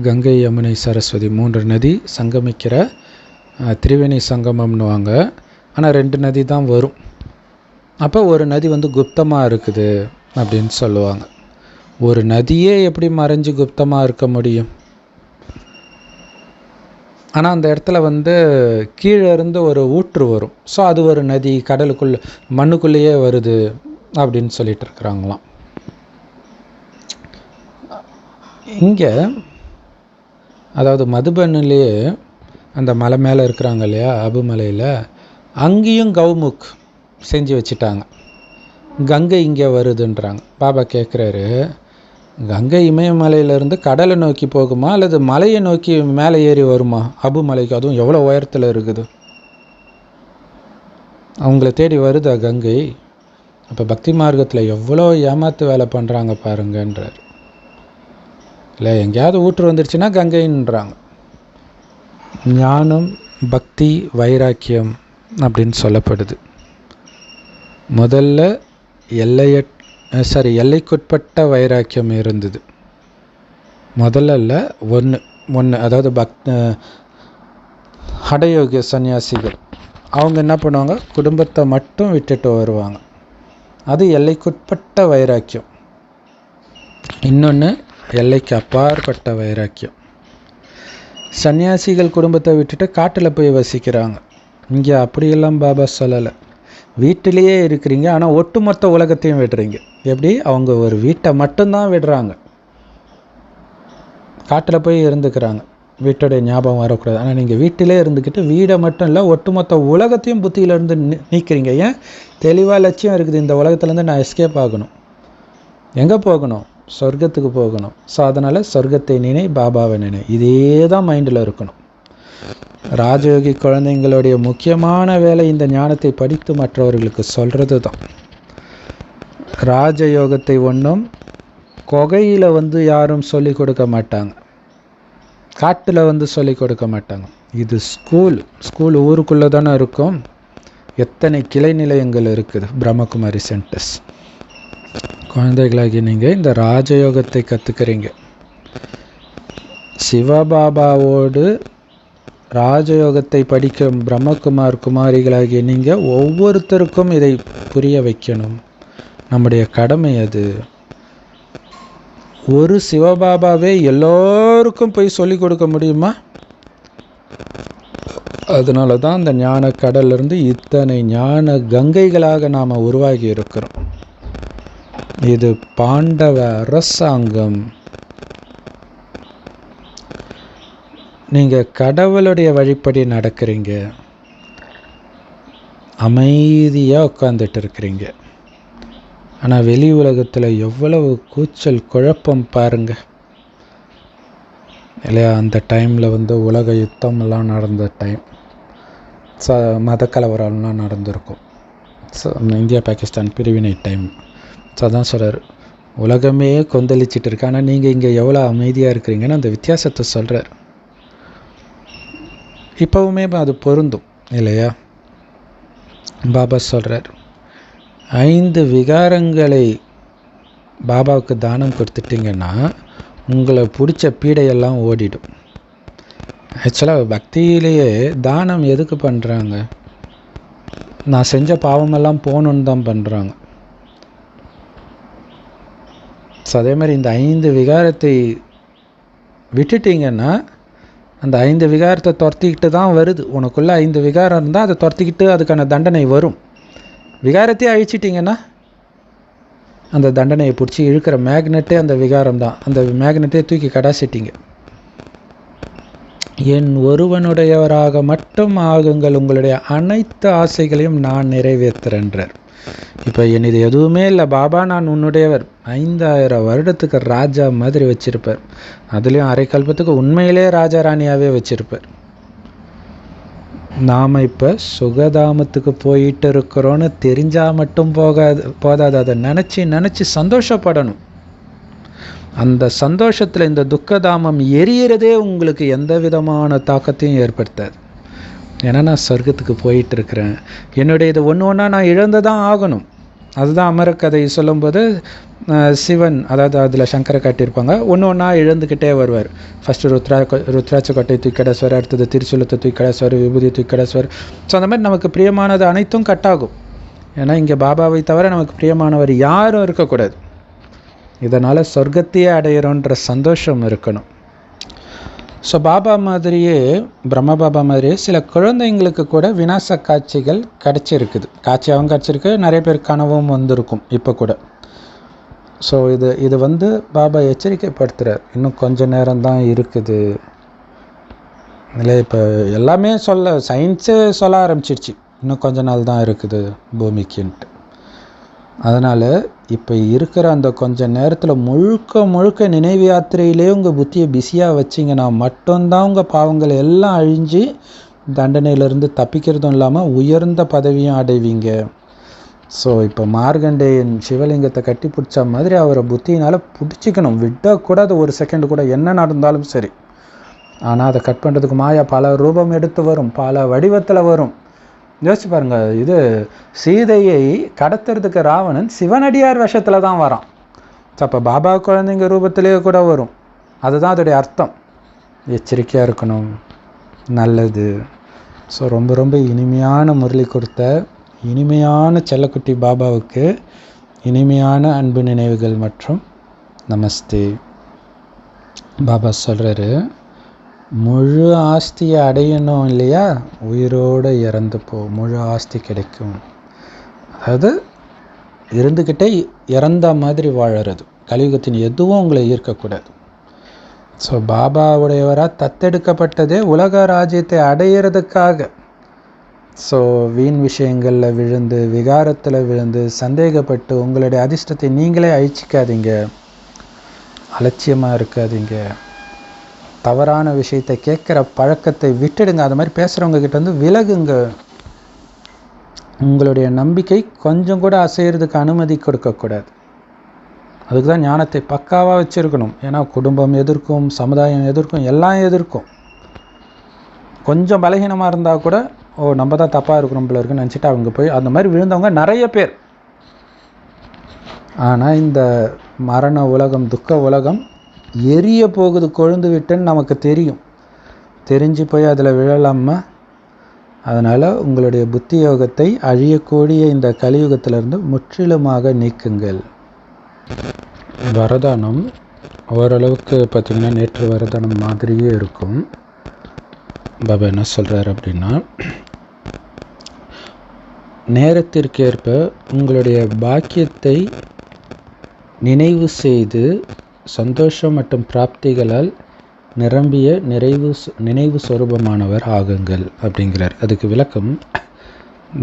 கங்கை, யமுனை, சரஸ்வதி 3 நதி சங்கமிக்கிற திரிவேணி சங்கமம்னுவாங்க. ஆனால் 2 நதி தான் வரும். அப்போ ஒரு நதி குப்தமாக இருக்குது அப்படின்னு சொல்லுவாங்க. ஒரு நதியே எப்படி மறைஞ்சு குப்தமாக இருக்க முடியும்? ஆனால் அந்த இடத்துல கீழே இருந்து ஒரு ஊற்று வரும். ஸோ அது ஒரு நதி, கடலுக்குள்ளே மண்ணுக்குள்ளேயே வருது அப்படின்னு சொல்லிட்டு இருக்கிறாங்களாம். இங்கே அதாவது மதுபனிலேயே அந்த மலை மேலே இருக்கிறாங்க இல்லையா, அபுமலையில், அங்கேயும் கௌமுக் செஞ்சு வச்சுட்டாங்க. கங்கை இங்கே வருதுன்றாங்க. பாபா கேட்குறாரு, கங்கை இமயமலையிலேருந்து கடலை நோக்கி போகுமா அல்லது மலையை நோக்கி மேலே ஏறி வருமா? அபுமலைக்கு, அதுவும் எவ்வளோ உயரத்தில் இருக்குது, அவங்கள தேடி வருதா கங்கை? அப்போ பக்தி மார்க்கத்தில் எவ்வளோ ஏமாத்து வேலை பண்ணுறாங்க பாருங்கன்றார். இல்லை, எங்கேயாவது ஊற்று வந்துருச்சுன்னா கங்கைன்றாங்க. ஞானம், பக்தி, வைராக்கியம் அப்படின்னு சொல்லப்படுது. முதல்ல எல்லைக்குட்பட்ட வைராக்கியம் இருந்தது. முதல்ல ஒன்று அதாவது ஹடயோகிய சன்னியாசிகள் அவங்க என்ன பண்ணுவாங்க, குடும்பத்தை மட்டும் விட்டுட்டு வருவாங்க. அது எல்லைக்குட்பட்ட வைராக்கியம். இன்னொன்று எல்லைக்கு அப்பாற்பட்ட வைராக்கியம். சன்னியாசிகள் குடும்பத்தை விட்டுட்டு காட்டில் போய் வசிக்கிறாங்க. இங்கே அப்படியெல்லாம் பாபா சொல்லலை. வீட்டிலேயே இருக்கிறீங்க, ஆனால் ஒட்டுமொத்த உலகத்தையும் விடுறீங்க. எப்படி? அவங்க ஒரு வீட்டை மட்டும்தான் விடுறாங்க, காட்டில் போய் இருந்துக்கிறாங்க, வீட்டுடைய ஞாபகம் வரக்கூடாது. ஆனால் நீங்கள் வீட்டிலே இருந்துக்கிட்டு வீடை மட்டும் இல்லை, ஒட்டுமொத்த உலகத்தையும் புத்தியிலேருந்து நீக்கிறீங்க. ஏன்? தெளிவாக லட்சியம் இருக்குது, இந்த உலகத்துலேருந்து நான் எஸ்கேப் ஆகணும். எங்கே போகணும்? சொர்க்கத்துக்கு போகணும். ஸோ அதனால் சொர்க்கத்தை நினை, பாபாவை நினை, இதே தான் மைண்டில் இருக்கணும். ராஜயோகி குழந்தைங்களுடைய முக்கியமான வேலை இந்த ஞானத்தை படித்து மற்றவர்களுக்கு சொல்கிறது தான். ராஜயோகத்தை ஒன்றும் கொகையில் யாரும் சொல்லிக் கொடுக்க மாட்டாங்க, காட்டில் சொல்லிக் கொடுக்க மாட்டாங்க. இது ஸ்கூல் ஊருக்குள்ளே தானே இருக்கும். எத்தனை கிளை நிலையங்கள் இருக்குது, பிரம்மகுமாரி சென்டர்ஸ். குழந்தைகளாகி நீங்கள் இந்த ராஜயோகத்தை கற்றுக்கிறீங்க. சிவபாபாவோடு ராஜயோகத்தை படிக்கும் குமாரிகளாகிய நீங்கள் ஒவ்வொருத்தருக்கும் இதை புரிய வைக்கணும். நம்முடைய கடமை அது. ஒரு சிவபாபாவே எல்லோருக்கும் போய் சொல்லிக் கொடுக்க முடியுமா? அதனால தான் அந்த ஞான கடலிருந்து இத்தனை ஞான கங்கைகளாக நாம் உருவாகி இருக்கிறோம். இது பாண்டவ அரசாங்கம். நீங்கள் கடவுளுடைய வழிப்படி நடக்கிறீங்க, அமைதியாக உட்காந்துட்டு இருக்கிறீங்க. ஆனால் வெளி உலகத்தில் எவ்வளவு கூச்சல் குழப்பம் பாருங்க இல்லையா? அந்த டைமில் உலக யுத்தமெல்லாம் நடந்த டைம், மத கலவரம்லாம் நடந்திருக்கும். ஸோ இந்தியா பாகிஸ்தான் பிரிவினை டைம். ஸோ அதான் சொல்கிறார், உலகமே கொந்தளிச்சிட்டு இருக்கு, ஆனால் நீங்கள் இங்கே எவ்வளோ அமைதியாக இருக்கிறீங்கன்னு அந்த வித்தியாசத்தை சொல்கிறார். இப்போவுமே அது பொருந்தும் இல்லையா? பாபா சொல்கிறார், 5 விகாரங்களை பாபாவுக்கு தானம் கொடுத்துட்டிங்கன்னா உங்களை பிடிச்ச பீடையெல்லாம் ஓடிடும். ஆக்சுவலாக பக்தியிலேயே தானம் எதுக்கு பண்ணுறாங்க? நான் செஞ்ச பாவமெல்லாம் போகணுன்னு தான் பண்ணுறாங்க. ஸோ அதே மாதிரி இந்த 5 விகாரத்தை விட்டுட்டிங்கன்னா அந்த 5 விகாரத்தை துரத்திக்கிட்டு தான் வருது. உனக்குள்ளே 5 விகாரம் இருந்தால் அதை துரத்திக்கிட்டு அதுக்கான தண்டனை வரும். விகாரத்தையே அழிச்சிட்டிங்கன்னா அந்த தண்டனையை பிடிச்சி இழுக்கிற மேக்னெட்டே அந்த விகாரம் தான். அந்த மேக்னெட்டே தூக்கி கடாசிட்டிங்க. என் ஒருவனுடையவராக மட்டும் ஆகுங்கள், உங்களுடைய அனைத்து ஆசைகளையும் நான் நிறைவேற்றுறேன்றார். இப்போ என் இது எதுவுமே இல்லை பாபா, நான் உன்னுடையவர். 5000 வருடத்துக்கு ராஜா மாதிரி வச்சிருப்பார். அதுலேயும் அரை கல்பத்துக்கு உண்மையிலே ராஜா ராணியாகவே வச்சிருப்பார். நாம் இப்போ சுகதாமத்துக்கு போயிட்டு இருக்கிறோன்னு தெரிஞ்சால் மட்டும் போதாது, அதை நினச்சி சந்தோஷப்படணும். அந்த சந்தோஷத்தில் இந்த துக்கதாமம் எரியறதே உங்களுக்கு எந்த விதமான தாக்கத்தையும் ஏற்படுத்தாது. ஏன்னா நான் சொர்க்கத்துக்கு போயிட்டுருக்கிறேன், என்னுடைய இது ஒன்று ஒன்றா நான் இழந்துதான் ஆகணும். அதுதான் அமரக்கதை சொல்லும்போது சிவன், அதாவது அதில் சங்கரை காட்டியிருப்பாங்க, ஒன்று ஒன்றா இழந்துக்கிட்டே வருவார். ஃபஸ்ட்டு ருத்ராட்ச கொட்டை தூக்கடேஸ்வர், அடுத்தது திருச்சூலத்தை தூக்கடேஸ்வர், விபூதி தூக்கடேஸ்வர். ஸோ அந்த மாதிரி நமக்கு பிரியமானது அனைத்தும் கட்டாகும். ஏன்னா இங்கே பாபாவை தவிர நமக்கு பிரியமானவர் யாரும் இருக்கக்கூடாது. இதனால் சொர்க்கத்தையே அடையிறோன்ற சந்தோஷம் இருக்கணும். ஸோ பாபா மாதிரியே, பிரம்ம பாபா மாதிரியே சில குழந்தைங்களுக்கு கூட விநாச காட்சிகள் கிடச்சிருக்குது. காட்சியாகவும் கிடச்சிருக்கு, நிறைய பேர் கனவும் வந்திருக்கும் இப்போ கூட. ஸோ இது பாபா எச்சரிக்கைப்படுத்துகிறார், இன்னும் கொஞ்சம் நேரம்தான் இருக்குது. இல்லை இப்போ எல்லாமே சயின்ஸே சொல்ல ஆரம்பிச்சிடுச்சு, இன்னும் கொஞ்ச நாள் தான் இருக்குது பூமிக்குன்ட்டு. அதனால் இப்போ இருக்கிற அந்த கொஞ்சம் நேரத்தில் முழுக்க நினைவு யாத்திரையிலே உங்கள் புத்தியை பிஸியாக வச்சிங்கன்னா மட்டும்தான் உங்கள் பாவங்கள் எல்லாம் அழிஞ்சு தண்டனையிலேருந்து தப்பிக்கிறதும் இல்லாமல் உயர்ந்த பதவியும் அடைவீங்க. ஸோ இப்போ மார்கண்டேயன் சிவலிங்கத்தை கட்டி பிடிச்ச மாதிரி அவரை புத்தியினால் பிடிச்சிக்கணும், விடக்கூடாது ஒரு செகண்டு கூட, என்ன நடந்தாலும் சரி. ஆனால் அதை கட் பண்ணுறதுக்கு மாயா பல ரூபம் எடுத்து வரும், பல வடிவத்தில் வரும். யோசிச்சு பாருங்க, இது சீதையை கடத்துறதுக்கு ராவணன் சிவனடியார் விஷயத்தில் தான் வரான். ஸோ அப்போ பாபா குழந்தைங்க ரூபத்திலே கூட வரும். அதுதான் அதோடைய அர்த்தம். எச்சரிக்கையாக இருக்கணும், நல்லது. ஸோ ரொம்ப இனிமையான முரளி கொடுத்த இனிமையான செல்லக்குட்டி பாபாவுக்கு இனிமையான அன்பு நினைவுகள் மற்றும் நமஸ்தே. பாபா சொல்கிறாரு, முழு ஆஸ்தியை அடையணும் இல்லையா, உயிரோடு இறந்து முழு ஆஸ்தி கிடைக்கும். அதாவது இருந்துக்கிட்டே இறந்த மாதிரி வாழறது. கலியுகத்தின் எதுவும் உங்களை ஈர்க்கக்கூடாது. ஸோ பாபாவுடையவராக தத்தெடுக்கப்பட்டதே உலக ராஜ்யத்தை அடையிறதுக்காக. ஸோ வீண் விஷயங்களில் விழுந்து, விகாரத்தில் விழுந்து, சந்தேகப்பட்டு உங்களுடைய அதிர்ஷ்டத்தை நீங்களே அழிச்சிக்காதீங்க, அலட்சியமாக இருக்காதீங்க. தவறான விஷயத்தை கேட்குற பழக்கத்தை விட்டுடுங்க. அது மாதிரி பேசுகிறவங்க கிட்ட விலகுங்க. உங்களுடைய நம்பிக்கை கொஞ்சம் கூட அசைகிறதுக்கு அனுமதி கொடுக்கக்கூடாது. அதுக்கு தான் ஞானத்தை பக்காவாக வச்சுருக்கணும். ஏன்னா குடும்பம் எதிர்க்கும், சமுதாயம் எதிர்க்கும், எல்லாம் எதிர்க்கும். கொஞ்சம் பலகீனமாக இருந்தால் கூட நம்ம தான் தப்பாக இருக்கிறோம் போல இருக்குன்னு நினச்சிட்டு அவங்க போய் அந்த மாதிரி விழுந்தவங்க நிறைய பேர். ஆனால் இந்த மரண உலகம், துக்க உலகம் எரிய போகுது, கொழுந்து விட்டுன்னு நமக்கு தெரிஞ்சு போய் அதில் விழலாமா? அதனால் உங்களுடைய புத்தி யோகத்தை அழியக்கூடிய இந்த கலியுகத்திலிருந்து முற்றிலுமாக நீக்குங்கள். வரதானம் ஓரளவுக்கு பார்த்திங்கன்னா நேற்று வரதானம் மாதிரியே இருக்கும். பாபா என்ன சொல்கிறார் அப்படின்னா, நேரத்திற்கேற்ப உங்களுடைய பாக்கியத்தை நினைவு செய்து சந்தோஷம் மற்றும் பிராப்திகளால் நிரம்பிய நினைவு சொரூபமானவர் ஆகுங்கள் அப்படிங்கிறார். அதுக்கு விளக்கம்,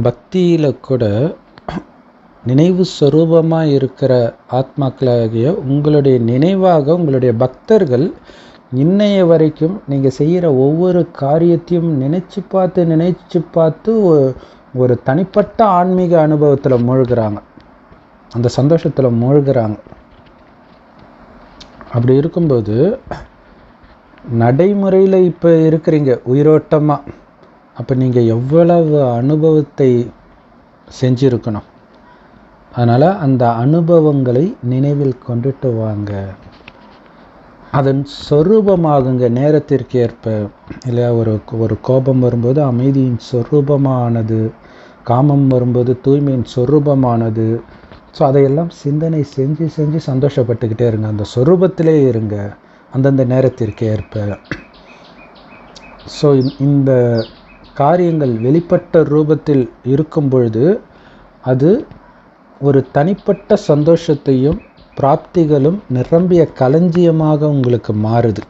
பக்தியில் கூட நினைவு சொரூபமாக இருக்கிற ஆத்மாக்களாகிய உங்களுடைய நினைவாக உங்களுடைய பக்தர்கள் இன்னைய வரைக்கும் நீங்கள் செய்கிற ஒவ்வொரு காரியத்தையும் நினச்சி பார்த்து ஒரு தனிப்பட்ட ஆன்மீக அனுபவத்தில் மூழ்கிறாங்க, அந்த சந்தோஷத்தில் மூழ்கிறாங்க. அப்படி இருக்கும்போது நடைமுறையில் இப்போ இருக்கிறீங்க உயிரோட்டமாக, அப்போ நீங்கள் எவ்வளவு அனுபவத்தை செஞ்சுருக்கணும். அதனால் அந்த அனுபவங்களை நினைவில் கொண்டுட்டு வாங்க. அதன் சொரூபமாகுங்க நேரத்திற்கு ஏற்ப. இல்லையா? ஒரு கோபம் வரும்போது அமைதியின் சொரூபமானது, காமம் வரும்போது தூய்மையின் சொரூபமானது. ஸோ அதையெல்லாம் சிந்தனை செஞ்சு செஞ்சு சந்தோஷப்பட்டுக்கிட்டே இருங்க. அந்த சொரூபத்திலே இருங்க அந்தந்த நேரத்திற்கு ஏற்ப. ஸோ இந்த காரியங்கள் வெளிப்பட்ட ரூபத்தில் இருக்கும் பொழுது அது ஒரு தனிப்பட்ட சந்தோஷத்தையும் பிராப்திகளும் நிரம்பிய களஞ்சியமாக உங்களுக்கு மாறுது.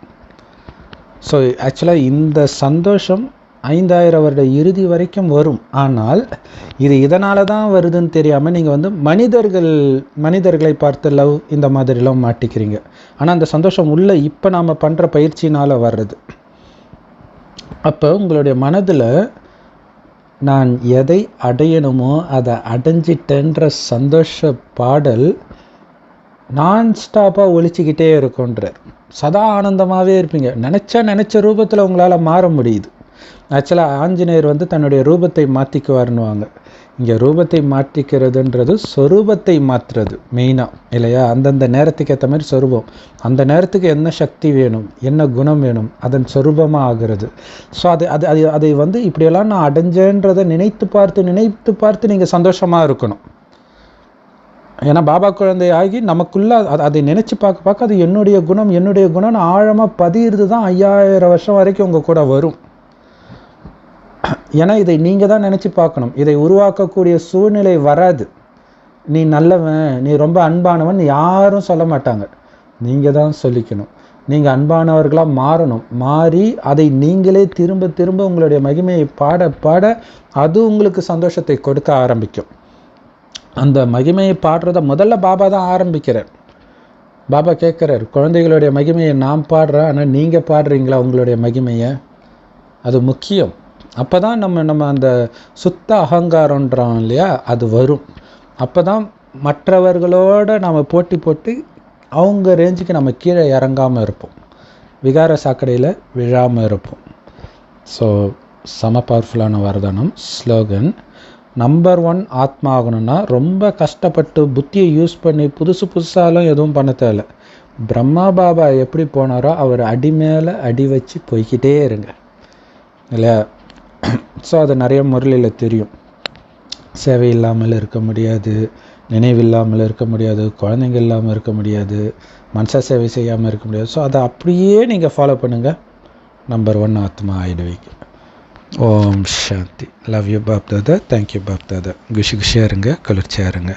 ஸோ ஆக்சுவலாக இந்த சந்தோஷம் 5000 வருட இறுதி வரைக்கும் வரும். ஆனால் இது இதனால தான் வருதுன்னு தெரியாமல் நீங்கள் மனிதர்களை பார்த்து லவ் இந்த மாதிரிலாம் மாட்டிக்கிறீங்க. ஆனால் அந்த சந்தோஷம் உள்ள இப்போ நாம் பண்ணுற பயிற்சினால் வர்றது. அப்போ உங்களுடைய மனதில் நான் எதை அடையணுமோ அதை அடைஞ்சிட்டேன்ற சந்தோஷ பாடல் நான் ஸ்டாப்பாக ஒழிச்சிக்கிட்டே இருக்குன்றார். சதா ஆனந்தமாகவே இருப்பீங்க. நினச்ச ரூபத்தில் உங்களால் மாற முடியுது. ஆக்சுவலாக ஆஞ்சநேயர் தன்னுடைய ரூபத்தை மாற்றிக்குவார்னுவாங்க. இங்கே ரூபத்தை மாற்றிக்கிறதுன்றது சொரூபத்தை மாற்றுறது மெயினாக, இல்லையா? அந்தந்த நேரத்துக்கு ஏற்ற மாதிரி சொரூபம், அந்த நேரத்துக்கு என்ன சக்தி வேணும், என்ன குணம் வேணும், அதன் சொரூபமாக ஆகிறது. ஸோ அதை இப்படியெல்லாம் நான் அடைஞ்சேன்றதை நினைத்து பார்த்து நீங்கள் சந்தோஷமாக இருக்கணும். ஏன்னா பாபா குழந்தை ஆகி நமக்குள்ளே அதை நினச்சி பார்க்க அது என்னுடைய குணம்னு ஆழமாக பதியிறது தான் 5000 வருஷம் வரைக்கும் உங்கள் கூட வரும். ஏன்னா இதை நீங்கள் தான் நினச்சி பார்க்கணும். இதை உருவாக்கக்கூடிய சூழ்நிலை வராது. நீ நல்லவன், நீ ரொம்ப அன்பானவன் யாரும் சொல்ல மாட்டாங்க. நீங்கள் தான் சொல்லிக்கணும். நீங்கள் அன்பானவர்களாக மாறணும். மாறி அதை நீங்களே திரும்ப திரும்ப உங்களுடைய மகிமையை பாட அது உங்களுக்கு சந்தோஷத்தை கொடுக்க ஆரம்பிக்கும். அந்த மகிமையை பாடுறத முதல்ல பாபா தான் ஆரம்பிக்கிறார். பாபா கேட்குறார், குழந்தைகளுடைய மகிமையை நான் பாடுறேன், ஆனால் நீங்கள் பாடுறீங்களா உங்களுடைய மகிமையை? அது முக்கியம். அப்போ தான் நம்ம அந்த சுத்த அகங்காரன்றோம் இல்லையா, அது வரும். அப்போ தான் மற்றவர்களோடு நம்ம போட்டு அவங்க ரேஞ்சுக்கு நம்ம கீழே இறங்காமல் இருப்போம், விகார சாக்கடையில் விழாமல் இருப்போம். ஸோ செம பவர்ஃபுல்லான வரதானம். ஸ்லோகன் நம்பர் 1 ஆத்மா ஆகணும்னா ரொம்ப கஷ்டப்பட்டு புத்தியை யூஸ் பண்ணி புதுசாலும் எதுவும் பண்ண தேவை. பிரம்மா பாபா எப்படி போனாரோ அவர் அடி மேலே அடி வச்சு போய்கிட்டே இருங்க, இல்லையா? ஸோ அது நிறைய முறையில் தெரியும். சேவை இல்லாமல் இருக்க முடியாது, நினைவு இல்லாமல் இருக்க முடியாது, குழந்தைங்க இல்லாமல் இருக்க முடியாது, மனசா சேவை செய்யாமல் இருக்க முடியாது. ஸோ அதை அப்படியே நீங்கள் ஃபாலோ பண்ணுங்கள், நம்பர் 1 ஆத்மா ஆகிடுவீங்க. ஓம் சாந்தி. Love you Bap Dada. Thank you Bap Dada. குஷியாக இருங்க, குளிர்ச்சியாக இருங்க.